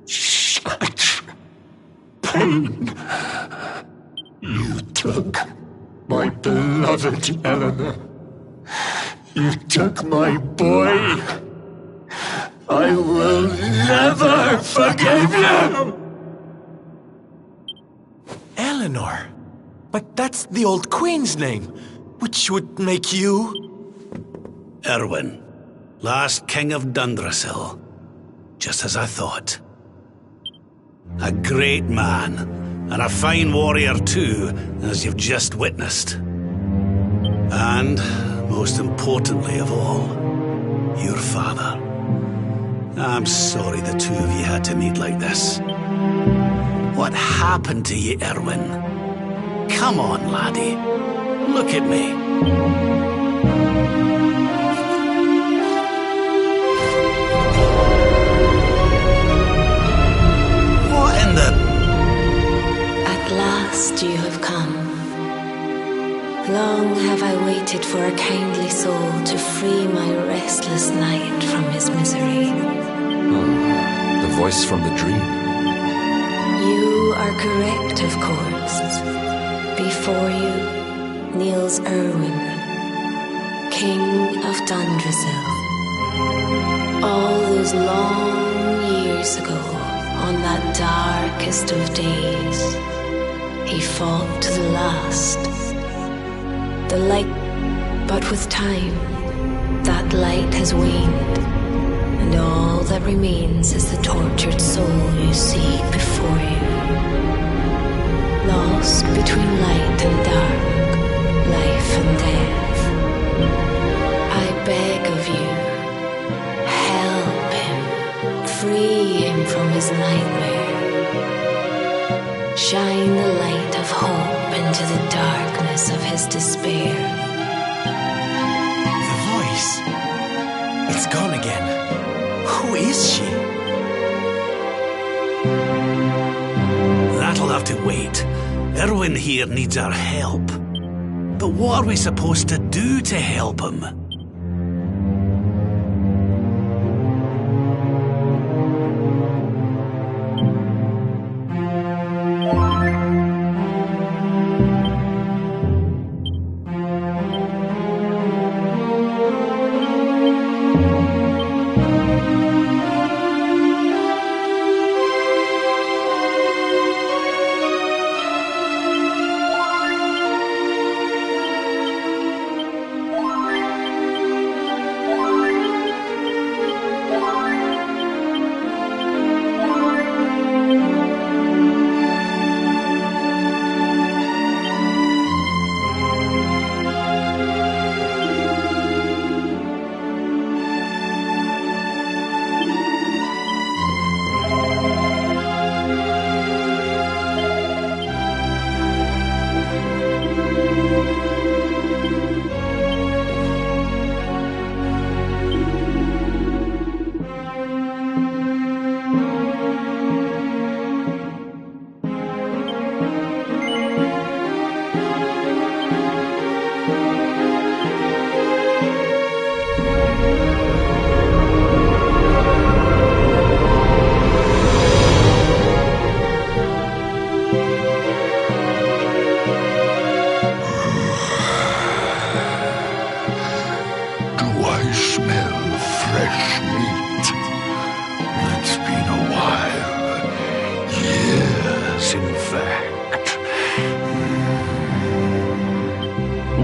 Such pain. You took my beloved Eleanor. You took my boy. I will never forgive you! Eleanor? But that's the old queen's name, which would make you... Erwin, last king of Dundrasil. Just as I thought. A great man, and a fine warrior too, as you've just witnessed. And, most importantly of all, your father. I'm sorry the two of you had to meet like this. What happened to you, Erwin? Come on, laddie. Look at me. What in the... At last you have come. Long have I waited for a kindly soul to free my restless night from his misery. The voice from the dream. You are correct, of course. Before you kneels Erwin, King of Dundrasil. All those long years ago, on that darkest of days, he fought to the last. The light, but with time, that light has waned, and all that remains is the tortured soul you see before you. Lost between light and dark, life and death. I beg of you, help him, free him from his nightmare. Shine the light of hope into the darkness of his despair. The voice. It's gone again. Who is she? That'll have to wait. Erwin here needs our help. But what are we supposed to do to help him? Yes, in fact.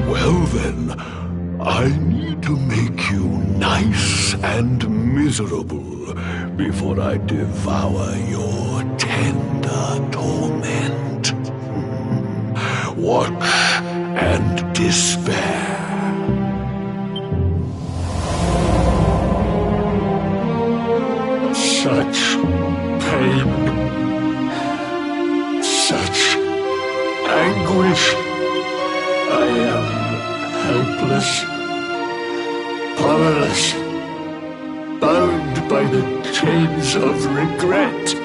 Well then, I need to make you nice and miserable before I devour your tender torment. Watch and despair. Such pain, such anguish. I am helpless, powerless, bound by the chains of regret.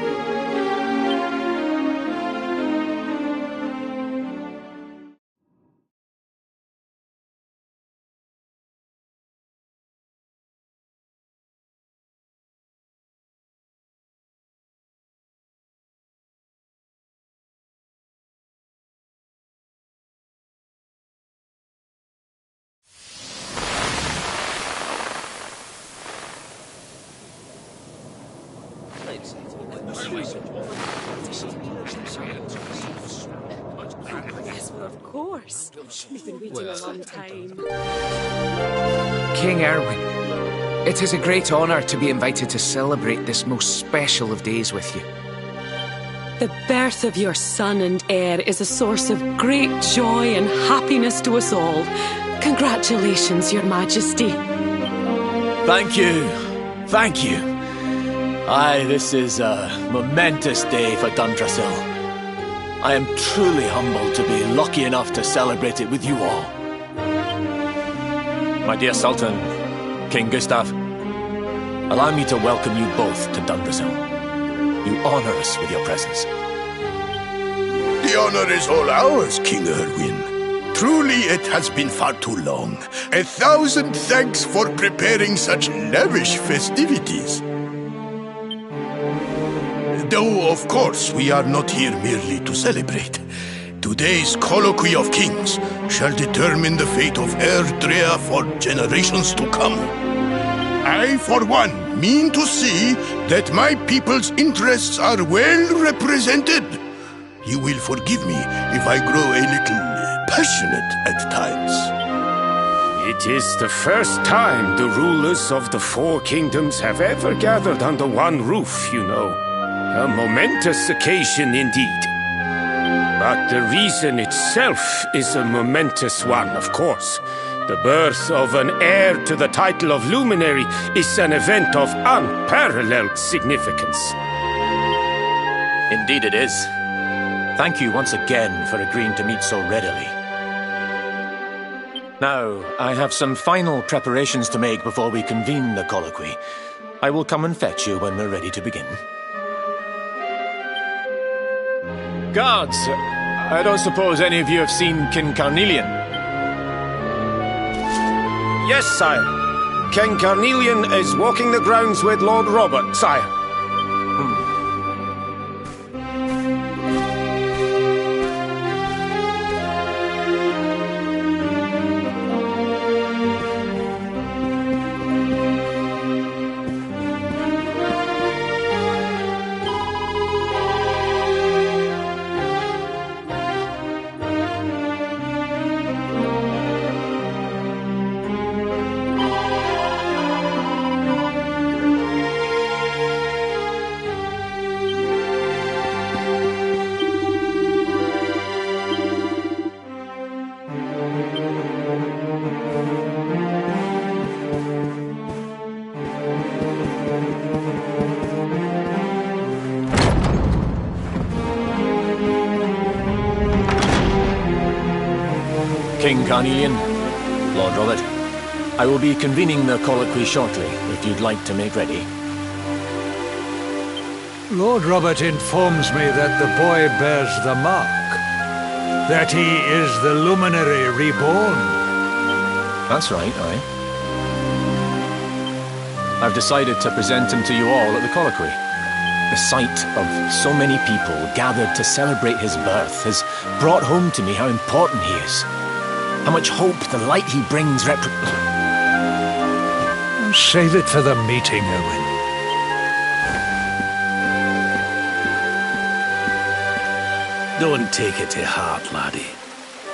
Yes, well, of course. We've been waiting a long time. King Erwin, it is a great honor to be invited to celebrate this most special of days with you. The birth of your son and heir is a source of great joy and happiness to us all. Congratulations, Your Majesty. Thank you. Thank you. Aye, this is a momentous day for Dundrasil. I am truly humbled to be lucky enough to celebrate it with you all. My dear Sultan, King Gustav, allow me to welcome you both to Dundrasil. You honor us with your presence. The honor is all ours, King Erwin. Truly, it has been far too long. 1,000 thanks for preparing such lavish festivities. Though, of course, we are not here merely to celebrate. Today's colloquy of kings shall determine the fate of Erdrea for generations to come. I, for one, mean to see that my people's interests are well represented. You will forgive me if I grow a little passionate at times. It is the first time the rulers of the Four Kingdoms have ever gathered under one roof, you know. A momentous occasion indeed. But the reason itself is a momentous one, of course. The birth of an heir to the title of luminary is an event of unparalleled significance. Indeed it is. Thank you once again for agreeing to meet so readily. Now, I have some final preparations to make before we convene the colloquy. I will come and fetch you when we're ready to begin. Guards, I don't suppose any of you have seen King Carnelian? Yes, sire. King Carnelian is walking the grounds with Lord Robert, sire. King Carnelian, Lord Robert, I will be convening the colloquy shortly, if you'd like to make ready. Lord Robert informs me that the boy bears the mark, that he is the luminary reborn. That's right, aye. I've decided to present him to you all at the colloquy. The sight of so many people gathered to celebrate his birth has brought home to me how important he is. How much hope the light he brings Save it for the meeting, Owen. Don't take it to heart, laddie.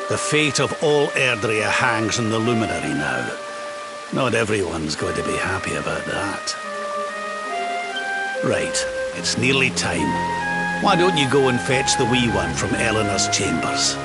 The fate of all Erdrea hangs on the luminary now. Not everyone's going to be happy about that. Right, it's nearly time. Why don't you go and fetch the wee one from Eleanor's chambers?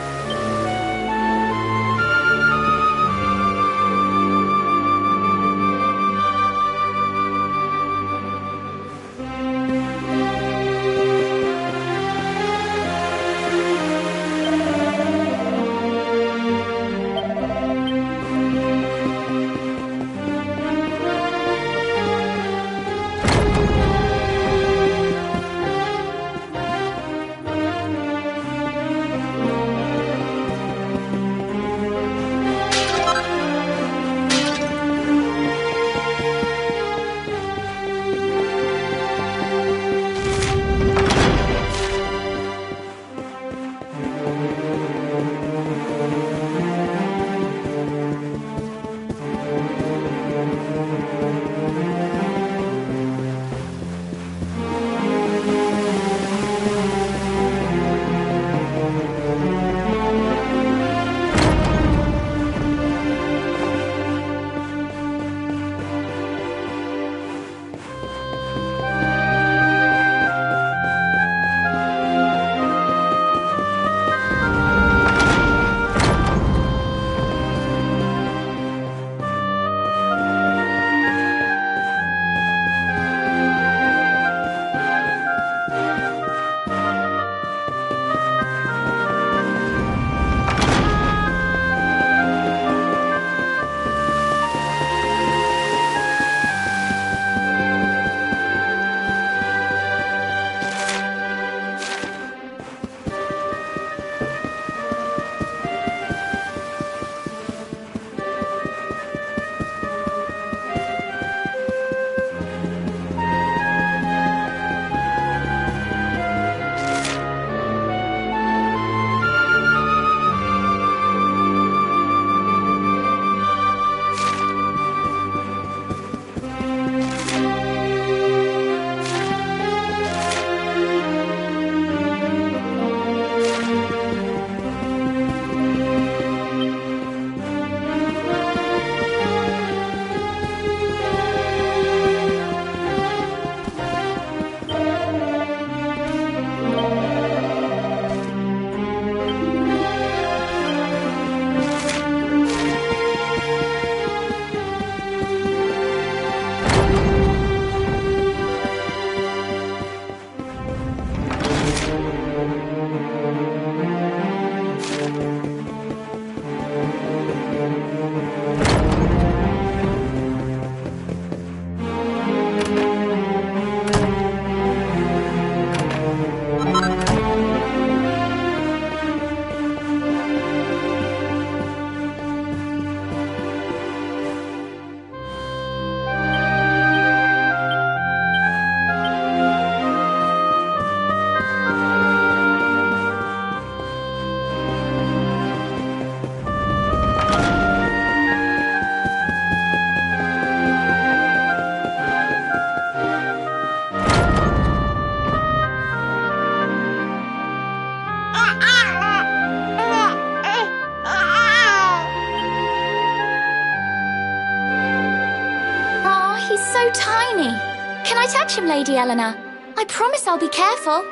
touch him, Lady Eleanor. I promise I'll be careful.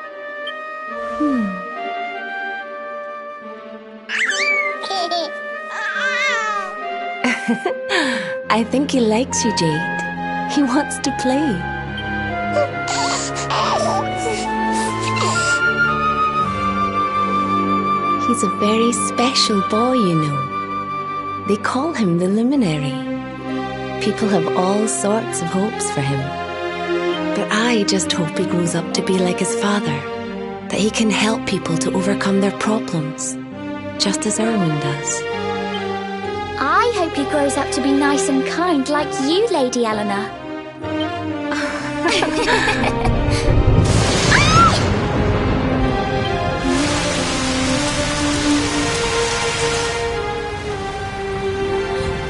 I think he likes you, Jade. He wants to play. He's a very special boy, you know. They call him the Luminary. People have all sorts of hopes for him. But I just hope he grows up to be like his father, that he can help people to overcome their problems, just as Erwin does. I hope he grows up to be nice and kind like you, Lady Eleanor.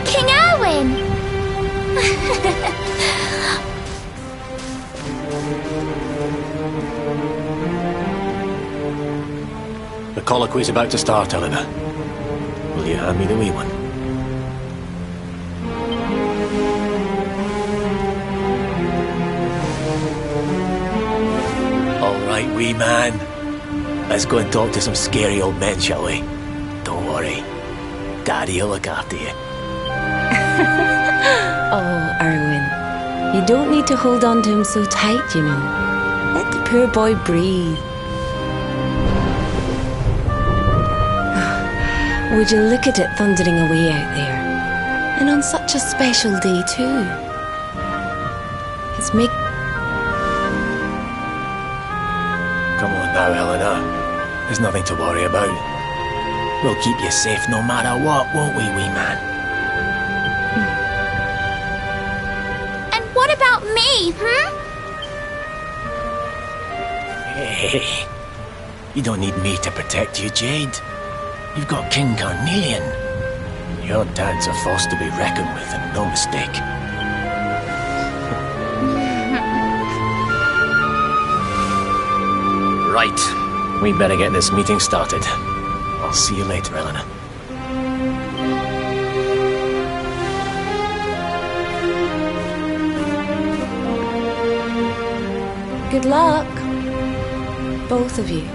King Erwin! The colloquy's about to start, Eleanor. Will you hand me the wee one? All right, wee man. Let's go and talk to some scary old men, shall we? Don't worry. Daddy'll look after you. Oh, Erwin. You don't need to hold on to him so tight, you know. Let the poor boy breathe. Would you look at it thundering away out there? And on such a special day, too. It's make... Come on now, Eleanor. There's nothing to worry about. We'll keep you safe no matter what, won't we, wee man? And what about me, Hey, you don't need me to protect you, Jade. You've got King Carnelian. Your dad's a force to be reckoned with, and no mistake. Right. We better get this meeting started. I'll see you later, Eleanor. Good luck. Both of you.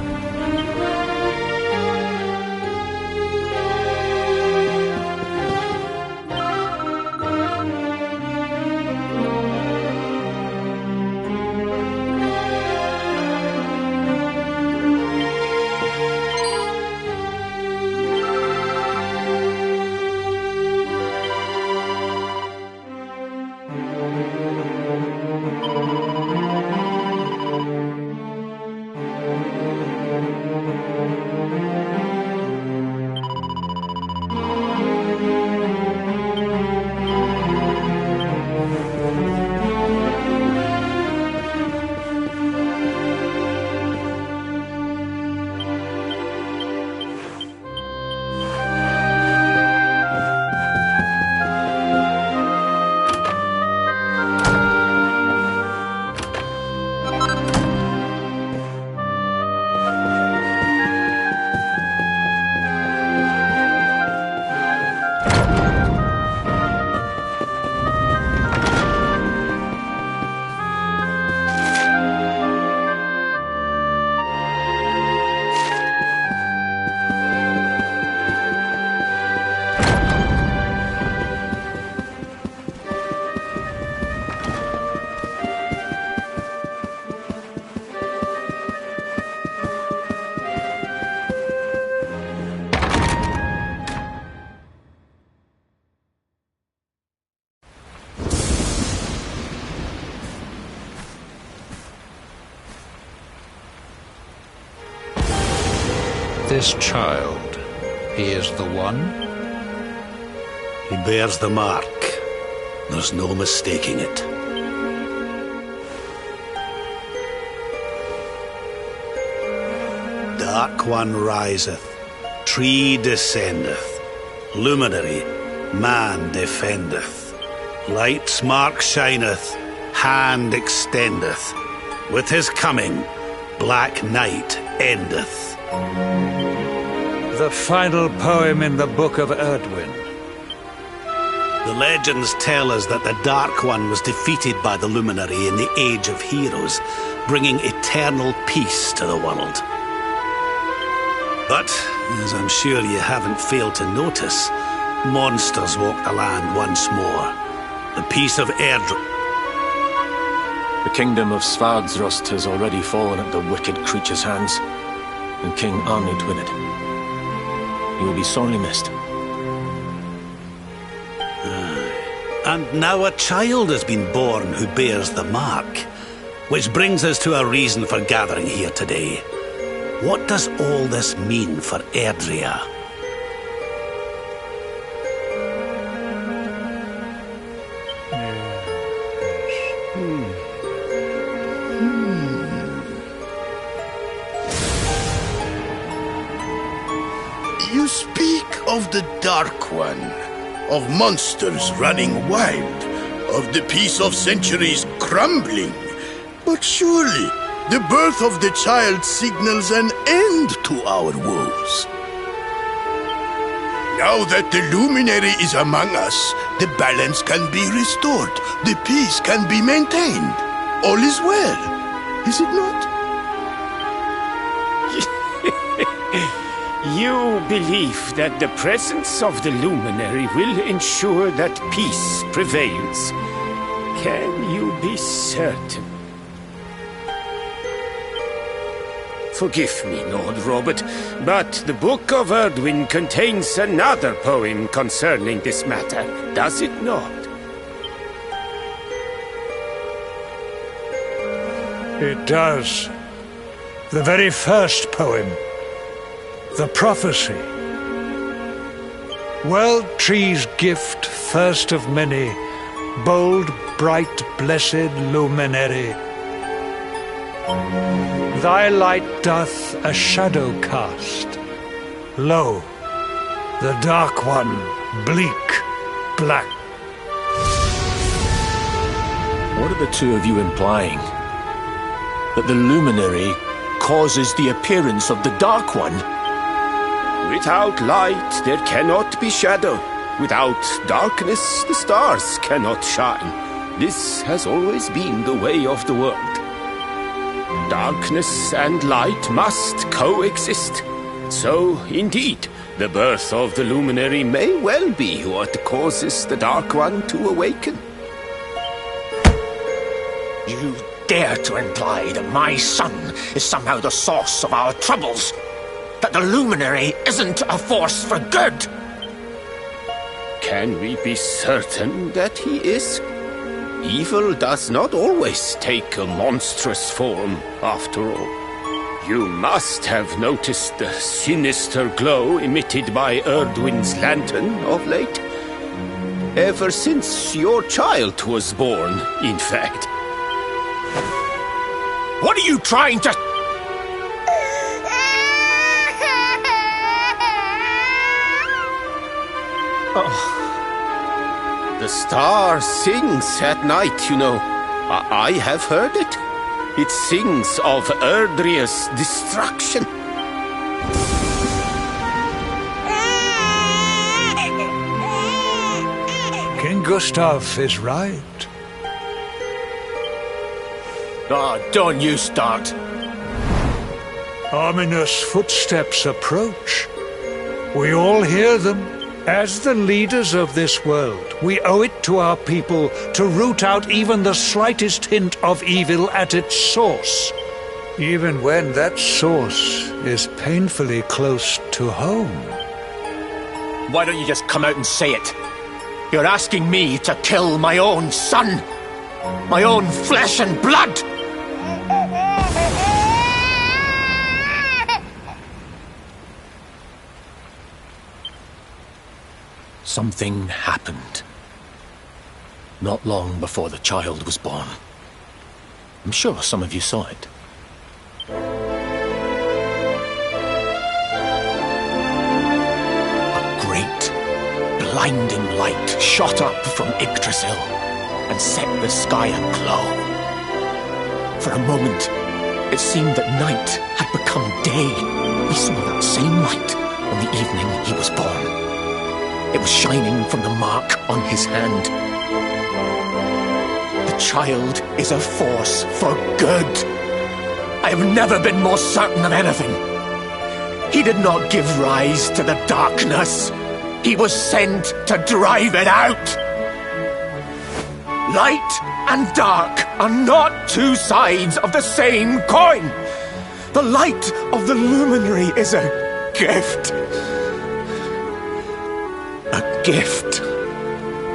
This child, he is the one? He bears the mark. There's no mistaking it. Dark One riseth, tree descendeth, luminary, man defendeth. Light's mark shineth, hand extendeth. With his coming, black night endeth. The final poem in the Book of Erdwin. The legends tell us that the Dark One was defeated by the Luminary in the Age of Heroes, bringing eternal peace to the world. But, as I'm sure you haven't failed to notice, monsters walk the land once more. The peace of Erdr... The kingdom of Svardsrust has already fallen at the wicked creature's hands, and King Arnid with it. He will be sorely missed. And now a child has been born who bears the mark, which brings us to a reason for gathering here today. What does all this mean for Erdrea? You speak of the Dark One, of monsters running wild, of the peace of centuries crumbling. But surely, The birth of the child signals an end to our woes. Now that the luminary is among us, the balance can be restored. The peace can be maintained. All is well, is it not? You believe that the presence of the luminary will ensure that peace prevails. Can you be certain? Forgive me, Lord Robert, but the Book of Erdwin contains another poem concerning this matter, does it not? It does. The very first poem. The prophecy. World tree's gift, first of many, bold, bright, blessed luminary. Thy light doth a shadow cast. Lo, the dark one, bleak, black. What are the two of you implying? That the luminary causes the appearance of the dark one? Without light, there cannot be shadow. Without darkness, the stars cannot shine. This has always been the way of the world. Darkness and light must coexist. So, indeed, the birth of the luminary may well be what causes the Dark One to awaken. You dare to imply that my son is somehow the source of our troubles? That the luminary isn't a force for good? Can we be certain that he is? Evil does not always take a monstrous form, after all. You must have noticed the sinister glow emitted by Erdwin's lantern of late. Ever since your child was born, in fact. What are you trying to... Oh. The star sings at night, you know. I have heard it. It sings of Erdria's destruction. King Gustav is right. Oh, don't you start. Ominous footsteps approach. We all hear them. As the leaders of this world, we owe it to our people to root out even the slightest hint of evil at its source, even when that source is painfully close to home. Why don't you just come out and say it? You're asking me to kill my own son, my own flesh and blood! Something happened. Not long before the child was born. I'm sure some of you saw it. A great, blinding light shot up from Yggdrasil and set the sky aglow. For a moment, it seemed that night had become day. We saw that same light on the evening he was born. It was shining from the mark on his hand. The child is a force for good. I have never been more certain of anything. He did not give rise to the darkness. He was sent to drive it out. Light and dark are not two sides of the same coin. The light of the luminary is a gift. A gift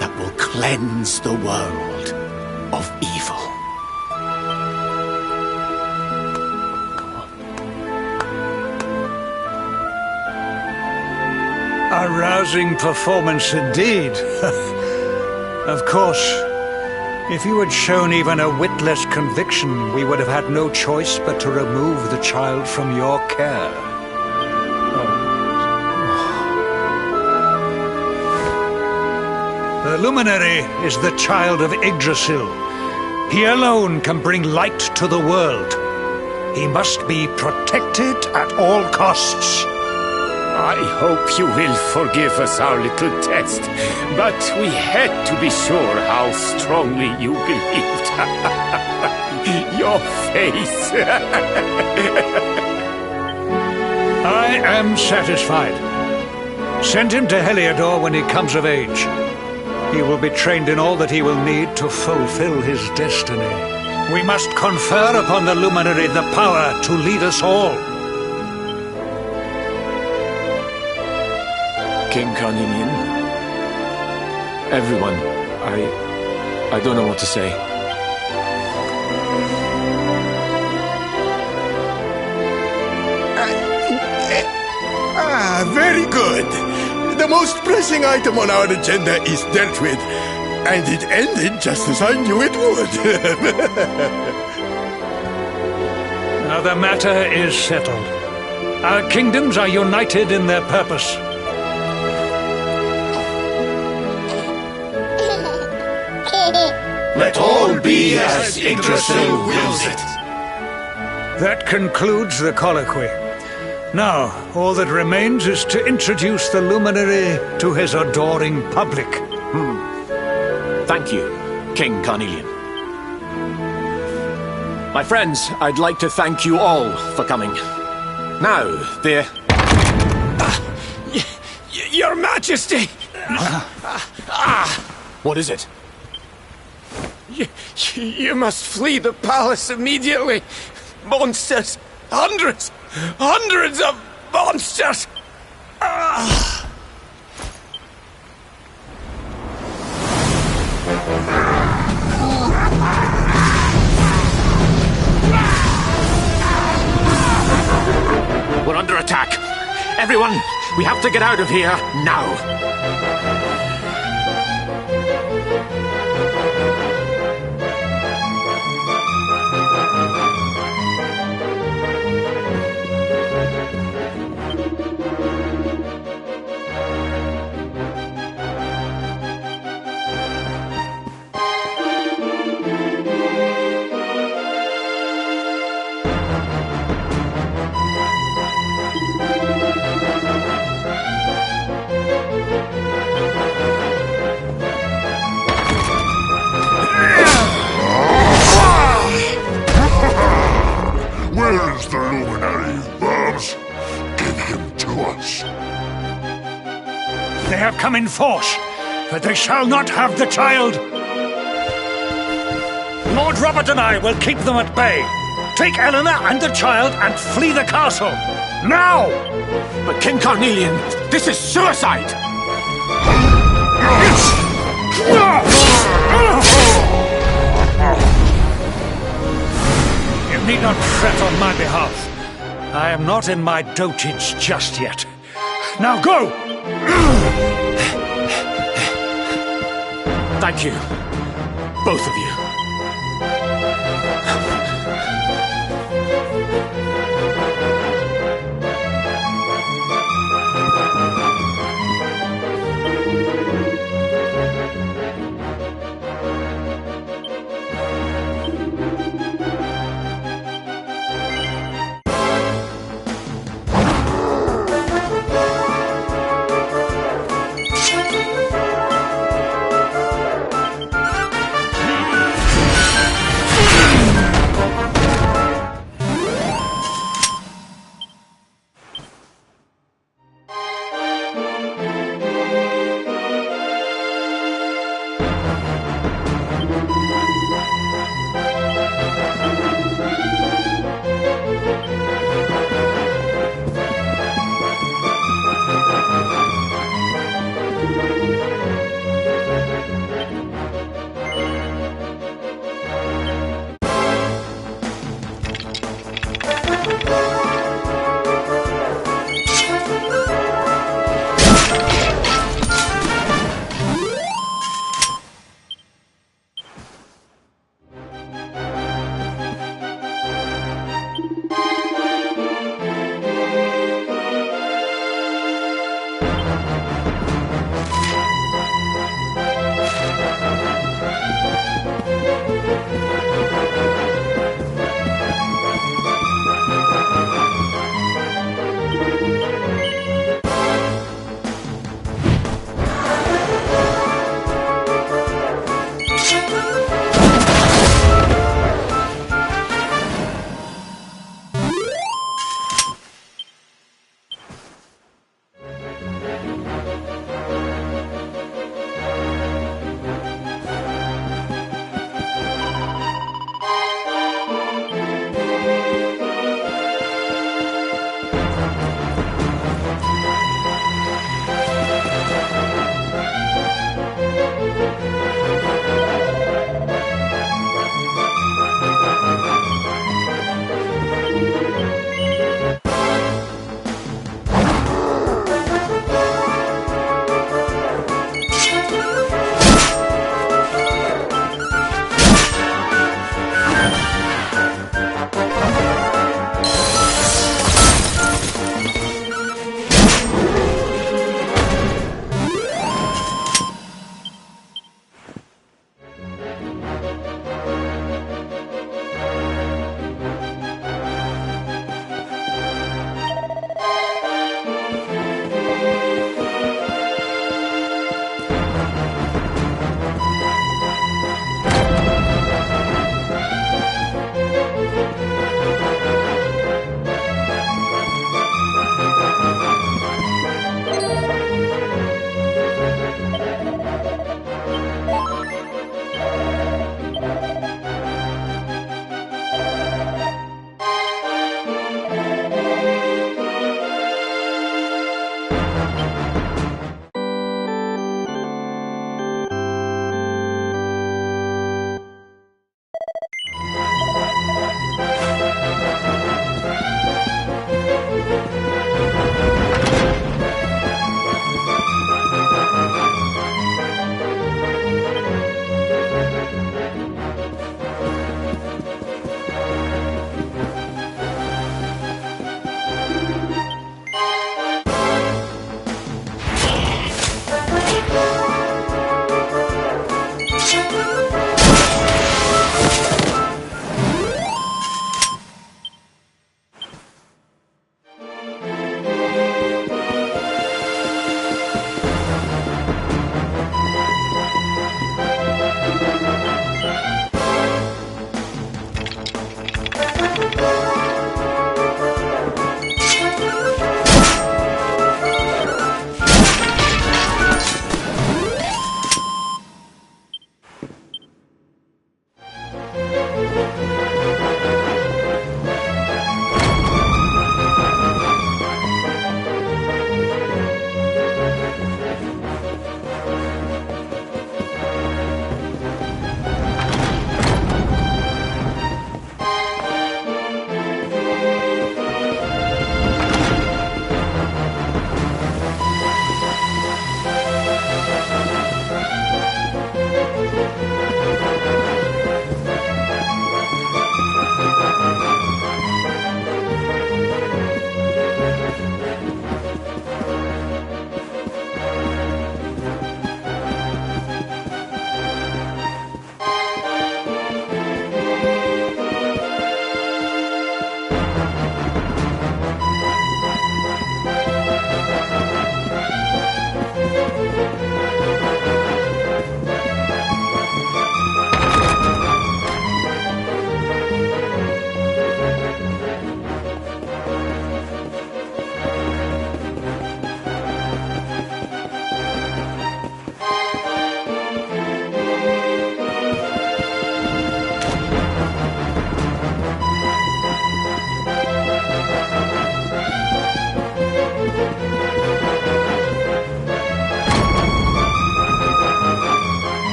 that will cleanse the world of evil. A rousing performance indeed. Of course, if you had shown even a whit less conviction, we would have had no choice but to remove the child from your care. The luminary is the child of Yggdrasil. He alone can bring light to the world. He must be protected at all costs. I hope you will forgive us our little test, but we had to be sure how strongly you believed. Your face. I am satisfied. Send him to Heliodor when he comes of age. He will be trained in all that he will need to fulfill his destiny. We must confer upon the luminary the power to lead us all. King Carnelian, everyone, I don't know what to say. Very good. The most pressing item on our agenda is dealt with, and it ended just as I knew it would. Now the matter is settled. Our kingdoms are united in their purpose. Let all be as Yggdrasil wills it. That concludes the colloquy. Now, all that remains is to introduce the luminary to his adoring public. Thank you, King Carnelian. My friends, I'd like to thank you all for coming. Now, the... Your Majesty! What is it? You must flee the palace immediately. Monsters! Hundreds of monsters! We're under attack. Everyone, we have to get out of here now. Where is the luminary, Babs? Give him to us. They have come in force, but they shall not have the child. Lord Robert and I will keep them at bay. Take Eleanor and the child and flee the castle. Now! But King Carnelian, this is suicide! You need not fret on my behalf. I am not in my dotage just yet. Now go! Thank you, both of you.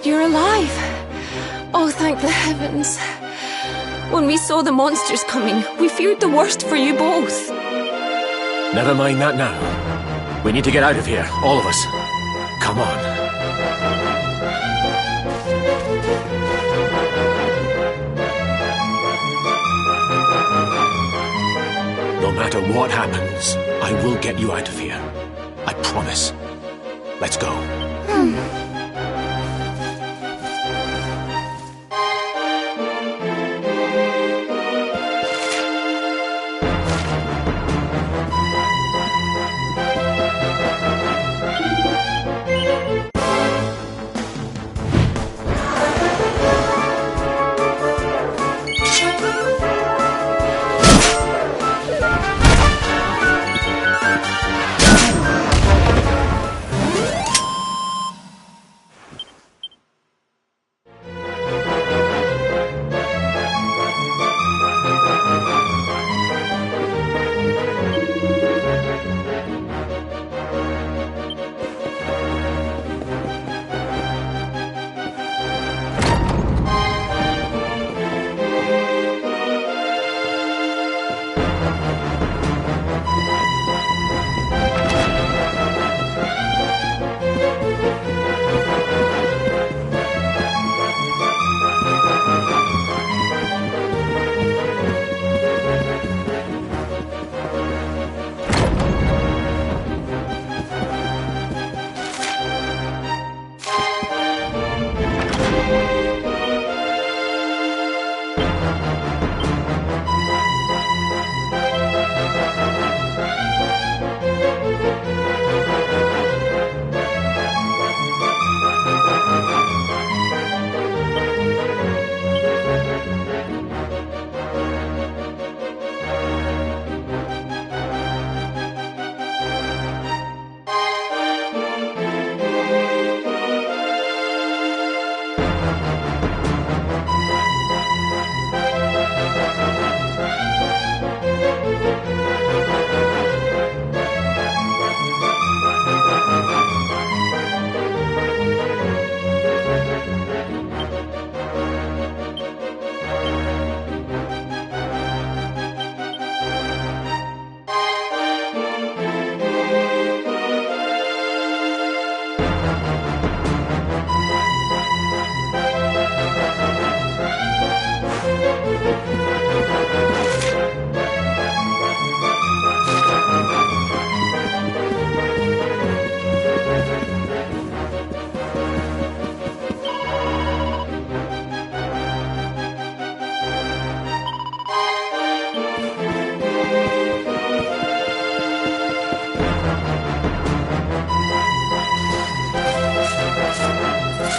You're alive. Oh, thank the heavens. When we saw the monsters coming, we feared the worst for you both. Never mind that now. We need to get out of here, all of us. Come on. No matter what happens, I will get you out of here. I promise. Let's go.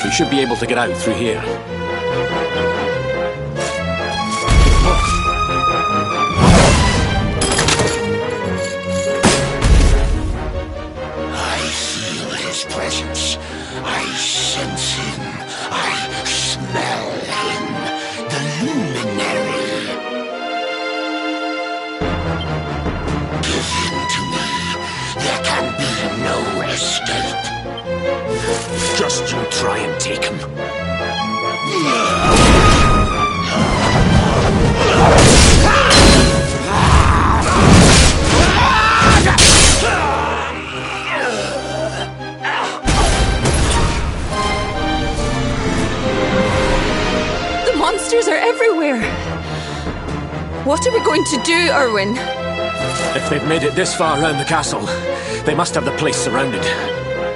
We should be able to get out through here. I feel his presence. I sense him. I smell him. The luminary. Give him to me. There can be no escape. Just you try and take him. The monsters are everywhere. What are we going to do, Erwin? If they've made it this far around the castle, they must have the place surrounded.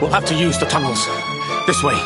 We'll have to use the tunnels. This way.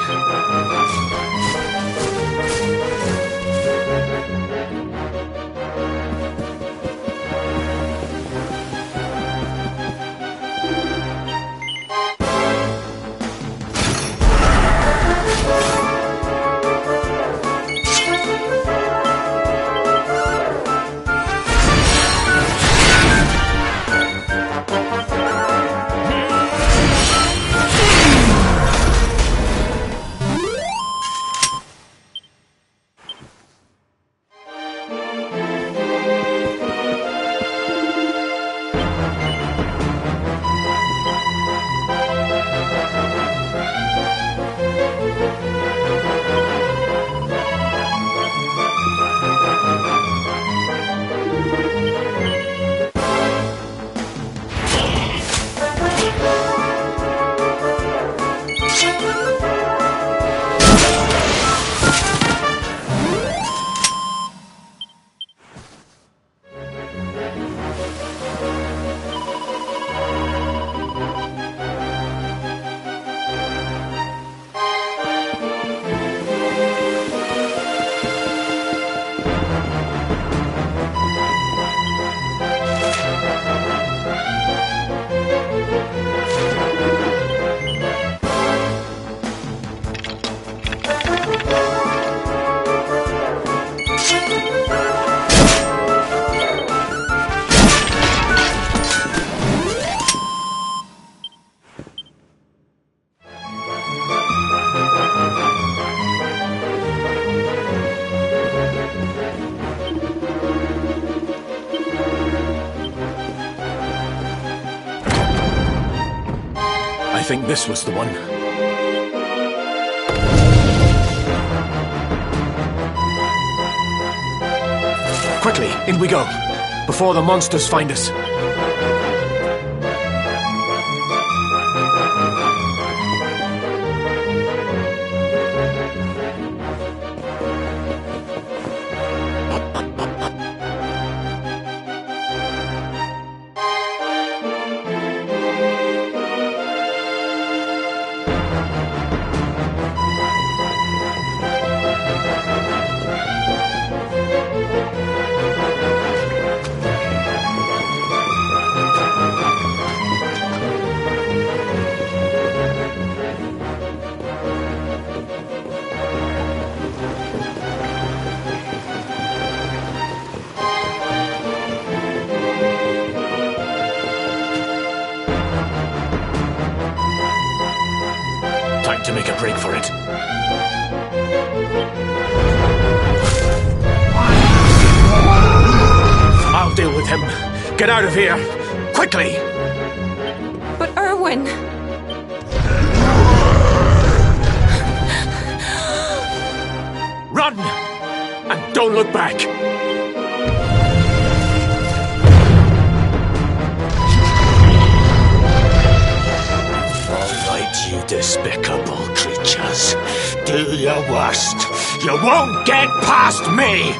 think this was the one. Quickly, in we go, before the monsters find us. Time to make a break for it. I'll deal with him. Get out of here! Quickly! But Erwin... Run! And don't look back! All right, you despicable creatures. Do your worst. You won't get past me!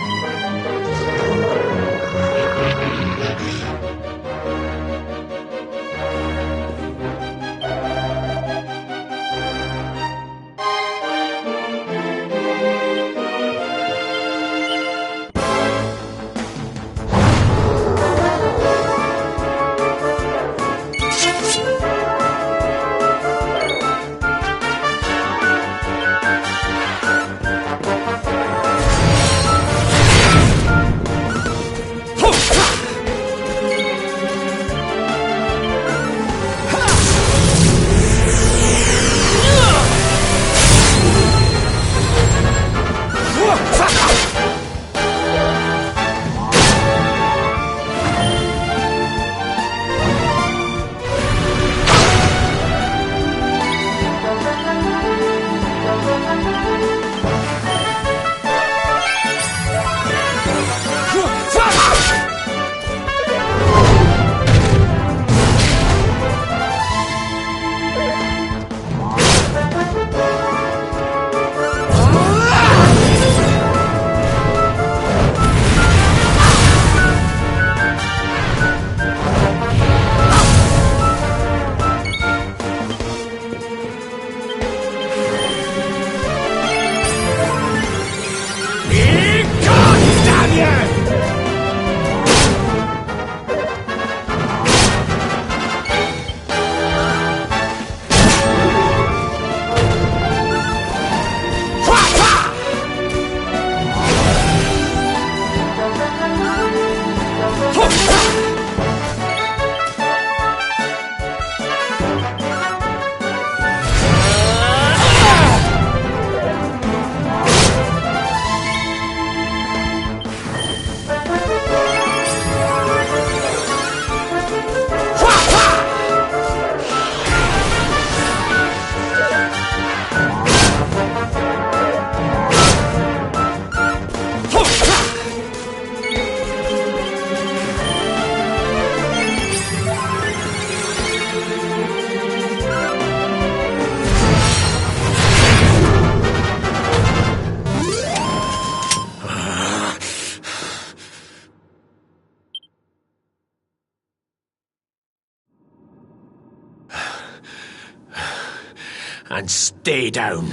And stay down.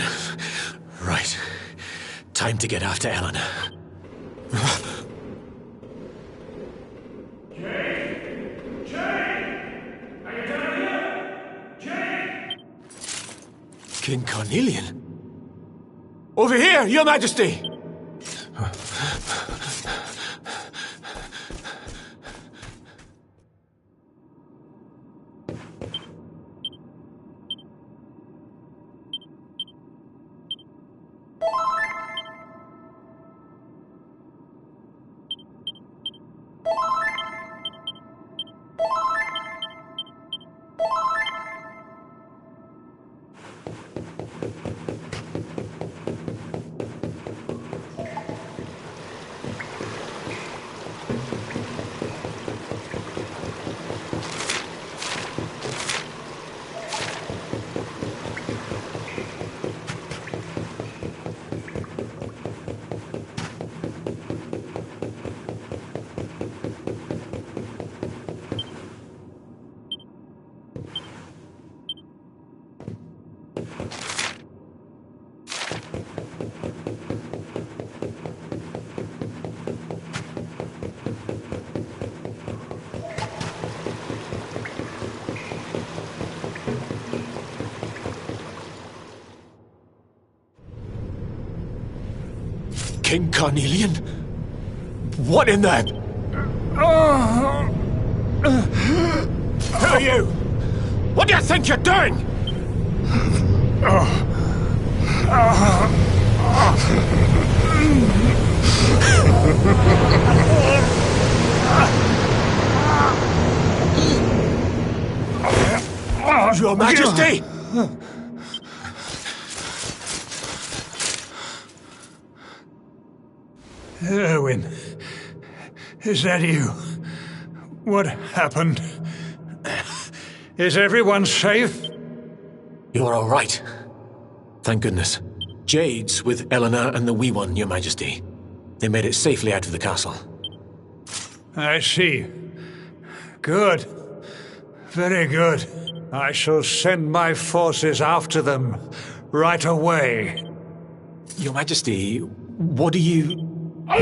Right. Time to get after Eleanor. King Carnelian? Over here, Your Majesty! King Carnelian? What in the... Who are you? What do you think you're doing? Your Majesty! Erwin, is that you? What happened? Is everyone safe? You're all right. Thank goodness. Jade's with Eleanor and the wee one, Your Majesty. They made it safely out of the castle. I see. Good. Very good. I shall send my forces after them right away. Your Majesty, what do you... The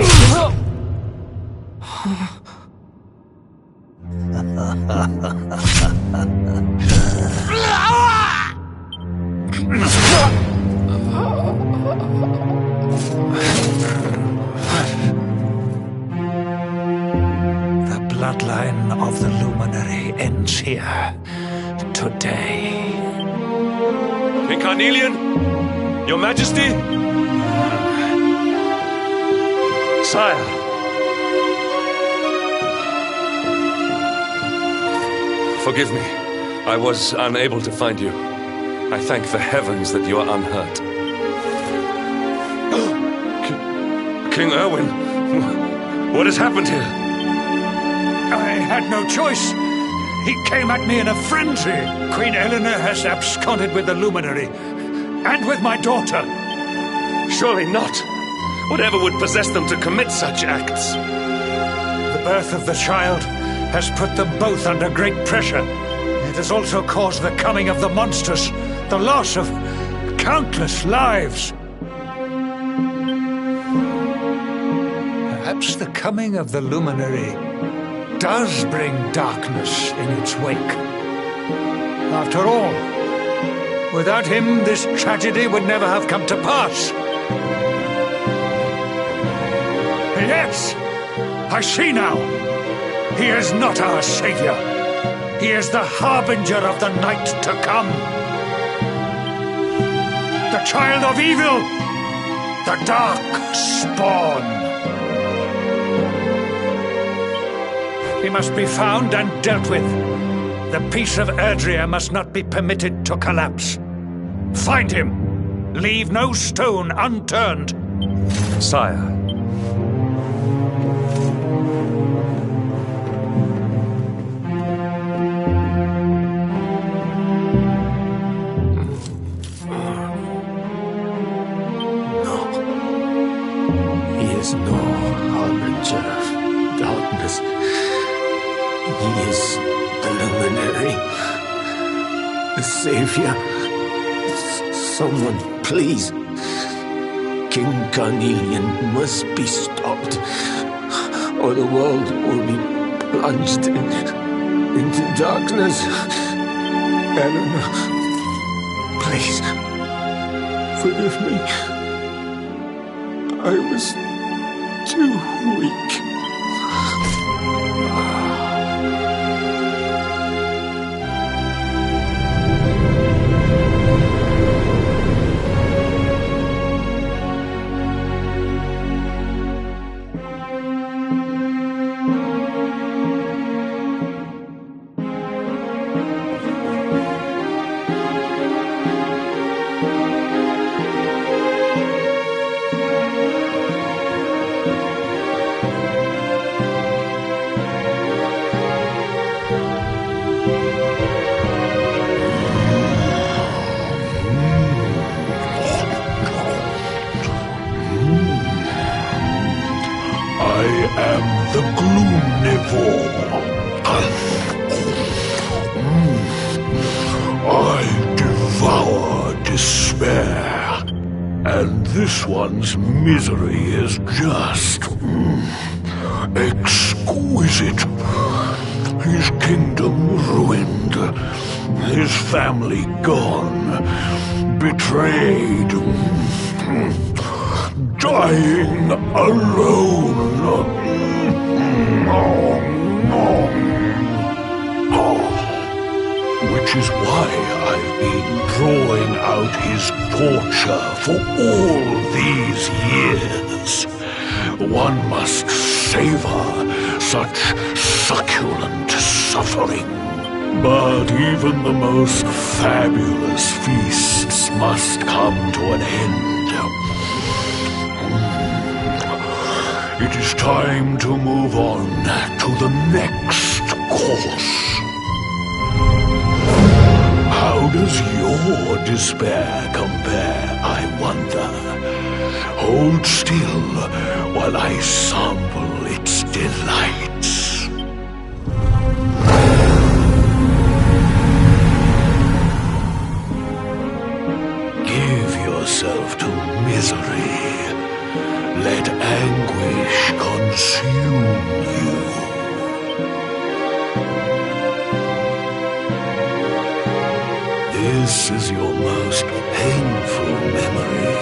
bloodline of the Luminary ends here today. King Carnelian, Your Majesty? Sire. Forgive me. I was unable to find you. I thank the heavens that you are unhurt. King Erwin, what has happened here? I had no choice. He came at me in a frenzy. Queen Eleanor has absconded with the Luminary, and with my daughter. Surely not. Whatever would possess them to commit such acts? The birth of the child has put them both under great pressure. It has also caused the coming of the monsters, the loss of countless lives. Perhaps the coming of the Luminary does bring darkness in its wake. After all, without him, this tragedy would never have come to pass. Yes, I see now. He is not our savior. He is the harbinger of the night to come. The child of evil, the dark spawn. He must be found and dealt with. The peace of Erdrea must not be permitted to collapse. Find him. Leave no stone unturned. Sire. No harbinger of darkness. He is the Luminary, the Savior. Someone, please. King Carnelian must be stopped, or the world will be plunged into darkness. Eleanor, please, forgive me. I was too weak. This one's misery is just exquisite. His kingdom ruined, his family gone, betrayed, dying alone. Which is why I've been drawing out his torture for all these years. One must savor such succulent suffering. But even the most fabulous feasts must come to an end. It is time to move on to the next course. How does your despair compare, I wonder? Hold still while I sample its delights. Give yourself to misery. Let anguish consume you. This is your most painful memory,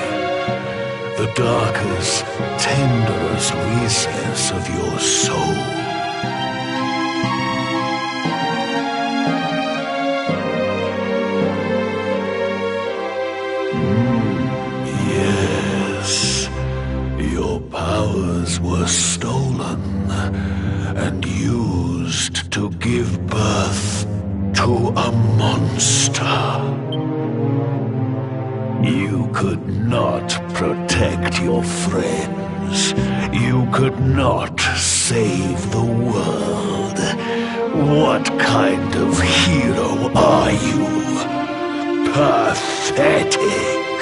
the darkest, tenderest recess of your soul. Yes, your powers were stolen and used to give birth to a monster. You could not protect your friends. You could not save the world. What kind of hero are you? Pathetic.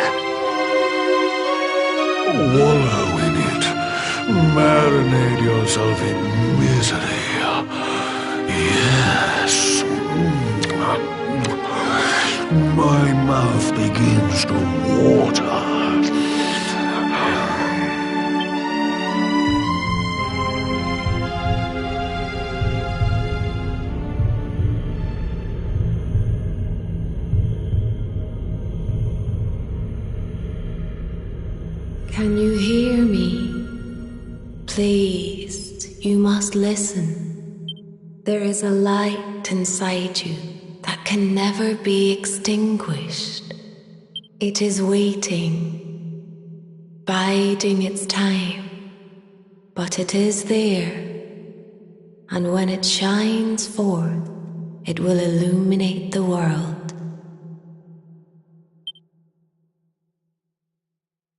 Wallow in it. Marinate yourself in misery. Yes. My mouth begins to water. Can you hear me? Please, you must listen. There is a light inside you that can never be extinguished. It is waiting, biding its time, but it is there, and when it shines forth, it will illuminate the world.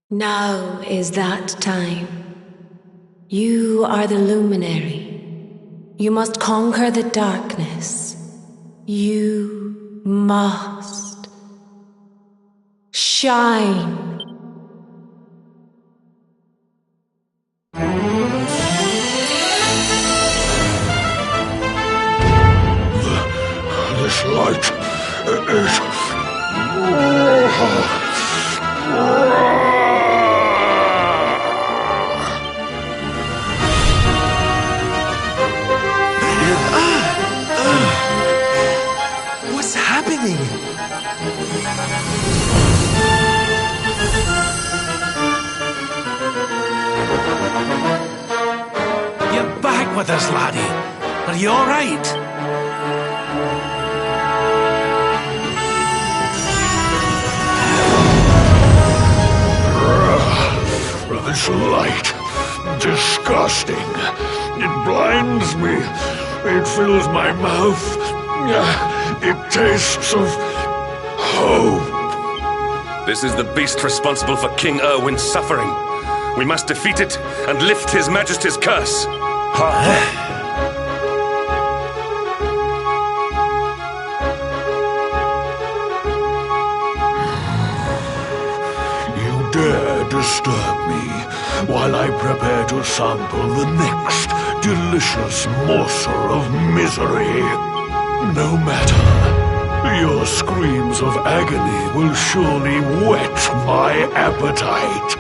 Now is that time. You are the luminary. You must conquer the darkness. You must shine. This light is... What's happening? You're back with us, laddie. Are you all right? This light, disgusting. It blinds me. It fills my mouth. It tastes of hope. This is the beast responsible for King Erwin's suffering. We must defeat it and lift His Majesty's curse. You dare disturb me while I prepare to sample the next delicious morsel of misery. No matter. Your screams of agony will surely whet my appetite.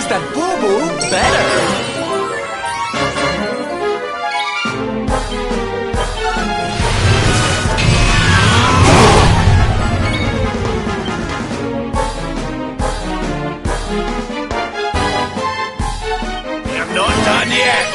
That boo-boo better. I'm not done yet.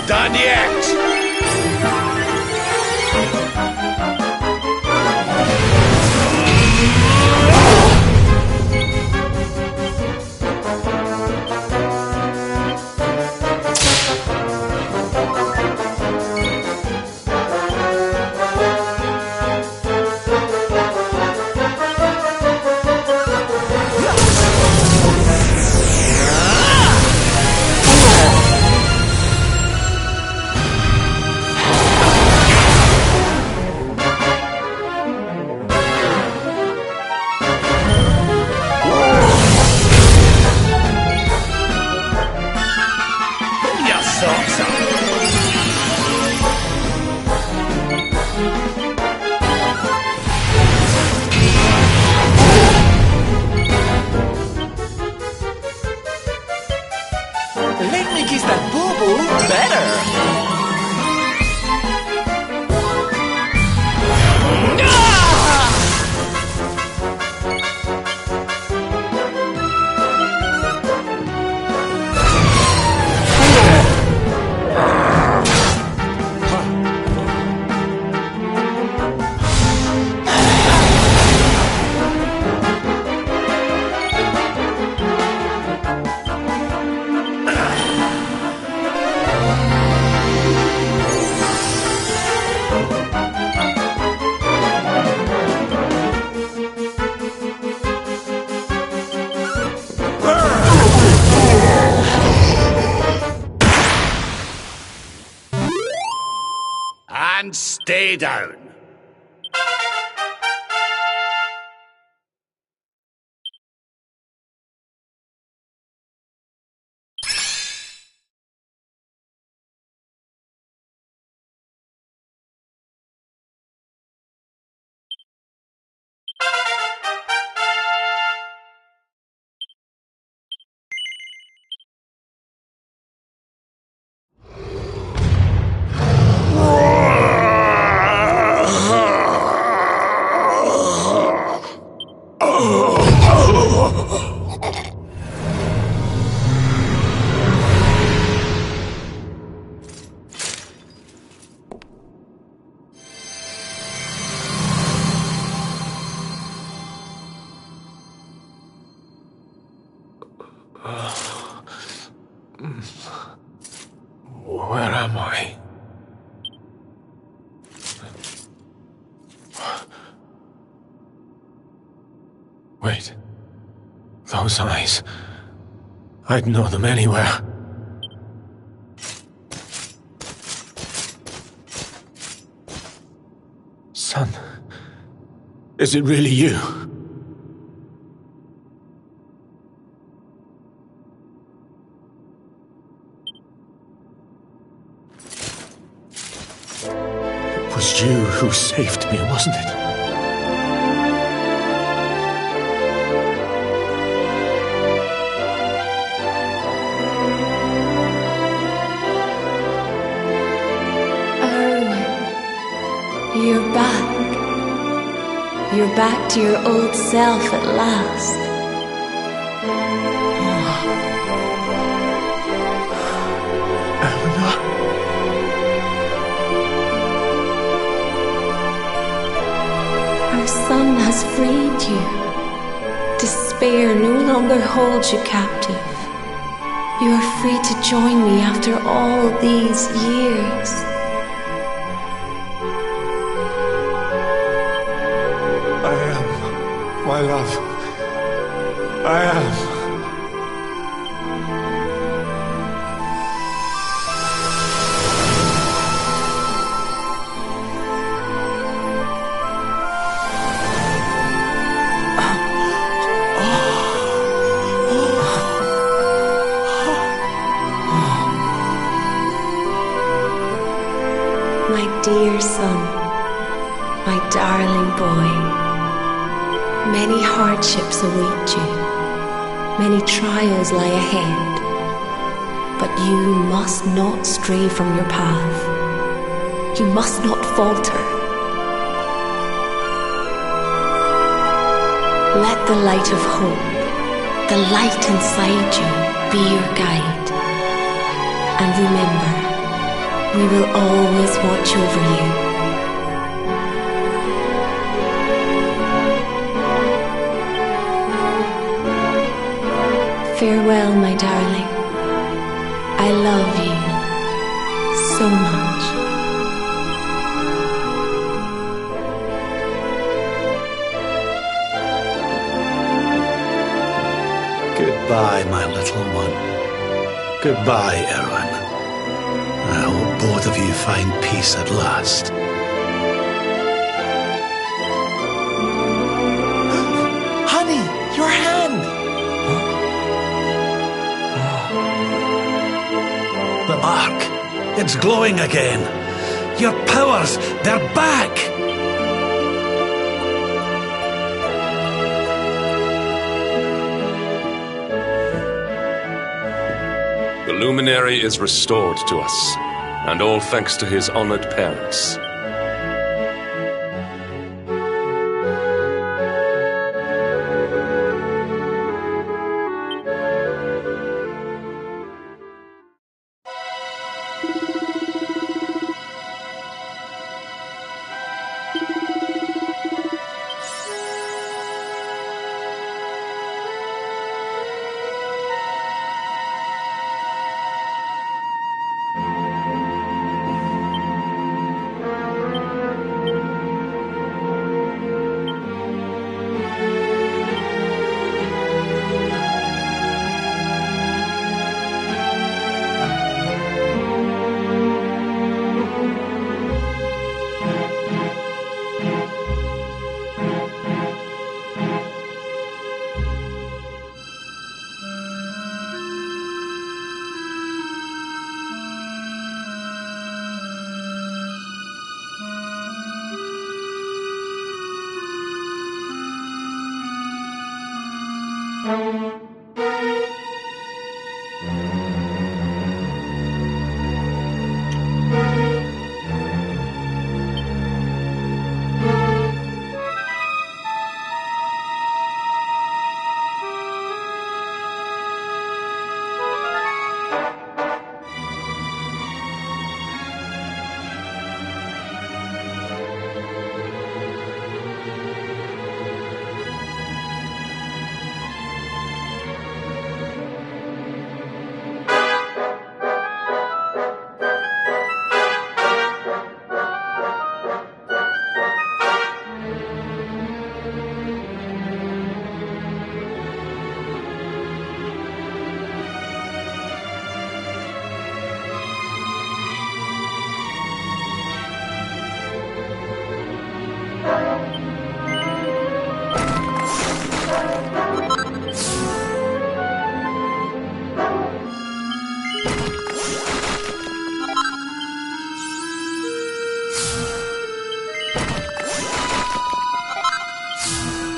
Done yet! Let me kiss that boo-boo better. And stay down. Where am I? Wait. Those eyes. I'd know them anywhere. Son, is it really you? It was you who saved me, wasn't it? You're back. You're back to your old self at last. Eleanor? Our son has freed you. Despair no longer holds you captive. You are free to join me after all these years. My love, I am. My dear son, my darling boy. Many hardships await you. Many trials lie ahead. But you must not stray from your path. You must not falter. Let the light of hope, the light inside you, be your guide. And remember, we will always watch over you. Farewell, my darling. I love you so much. Goodbye, my little one. Goodbye, Erwin. I hope both of you find peace at last. Honey, your hand! The mark. It's glowing again. Your powers, they're back! The luminary is restored to us, and all thanks to his honored parents.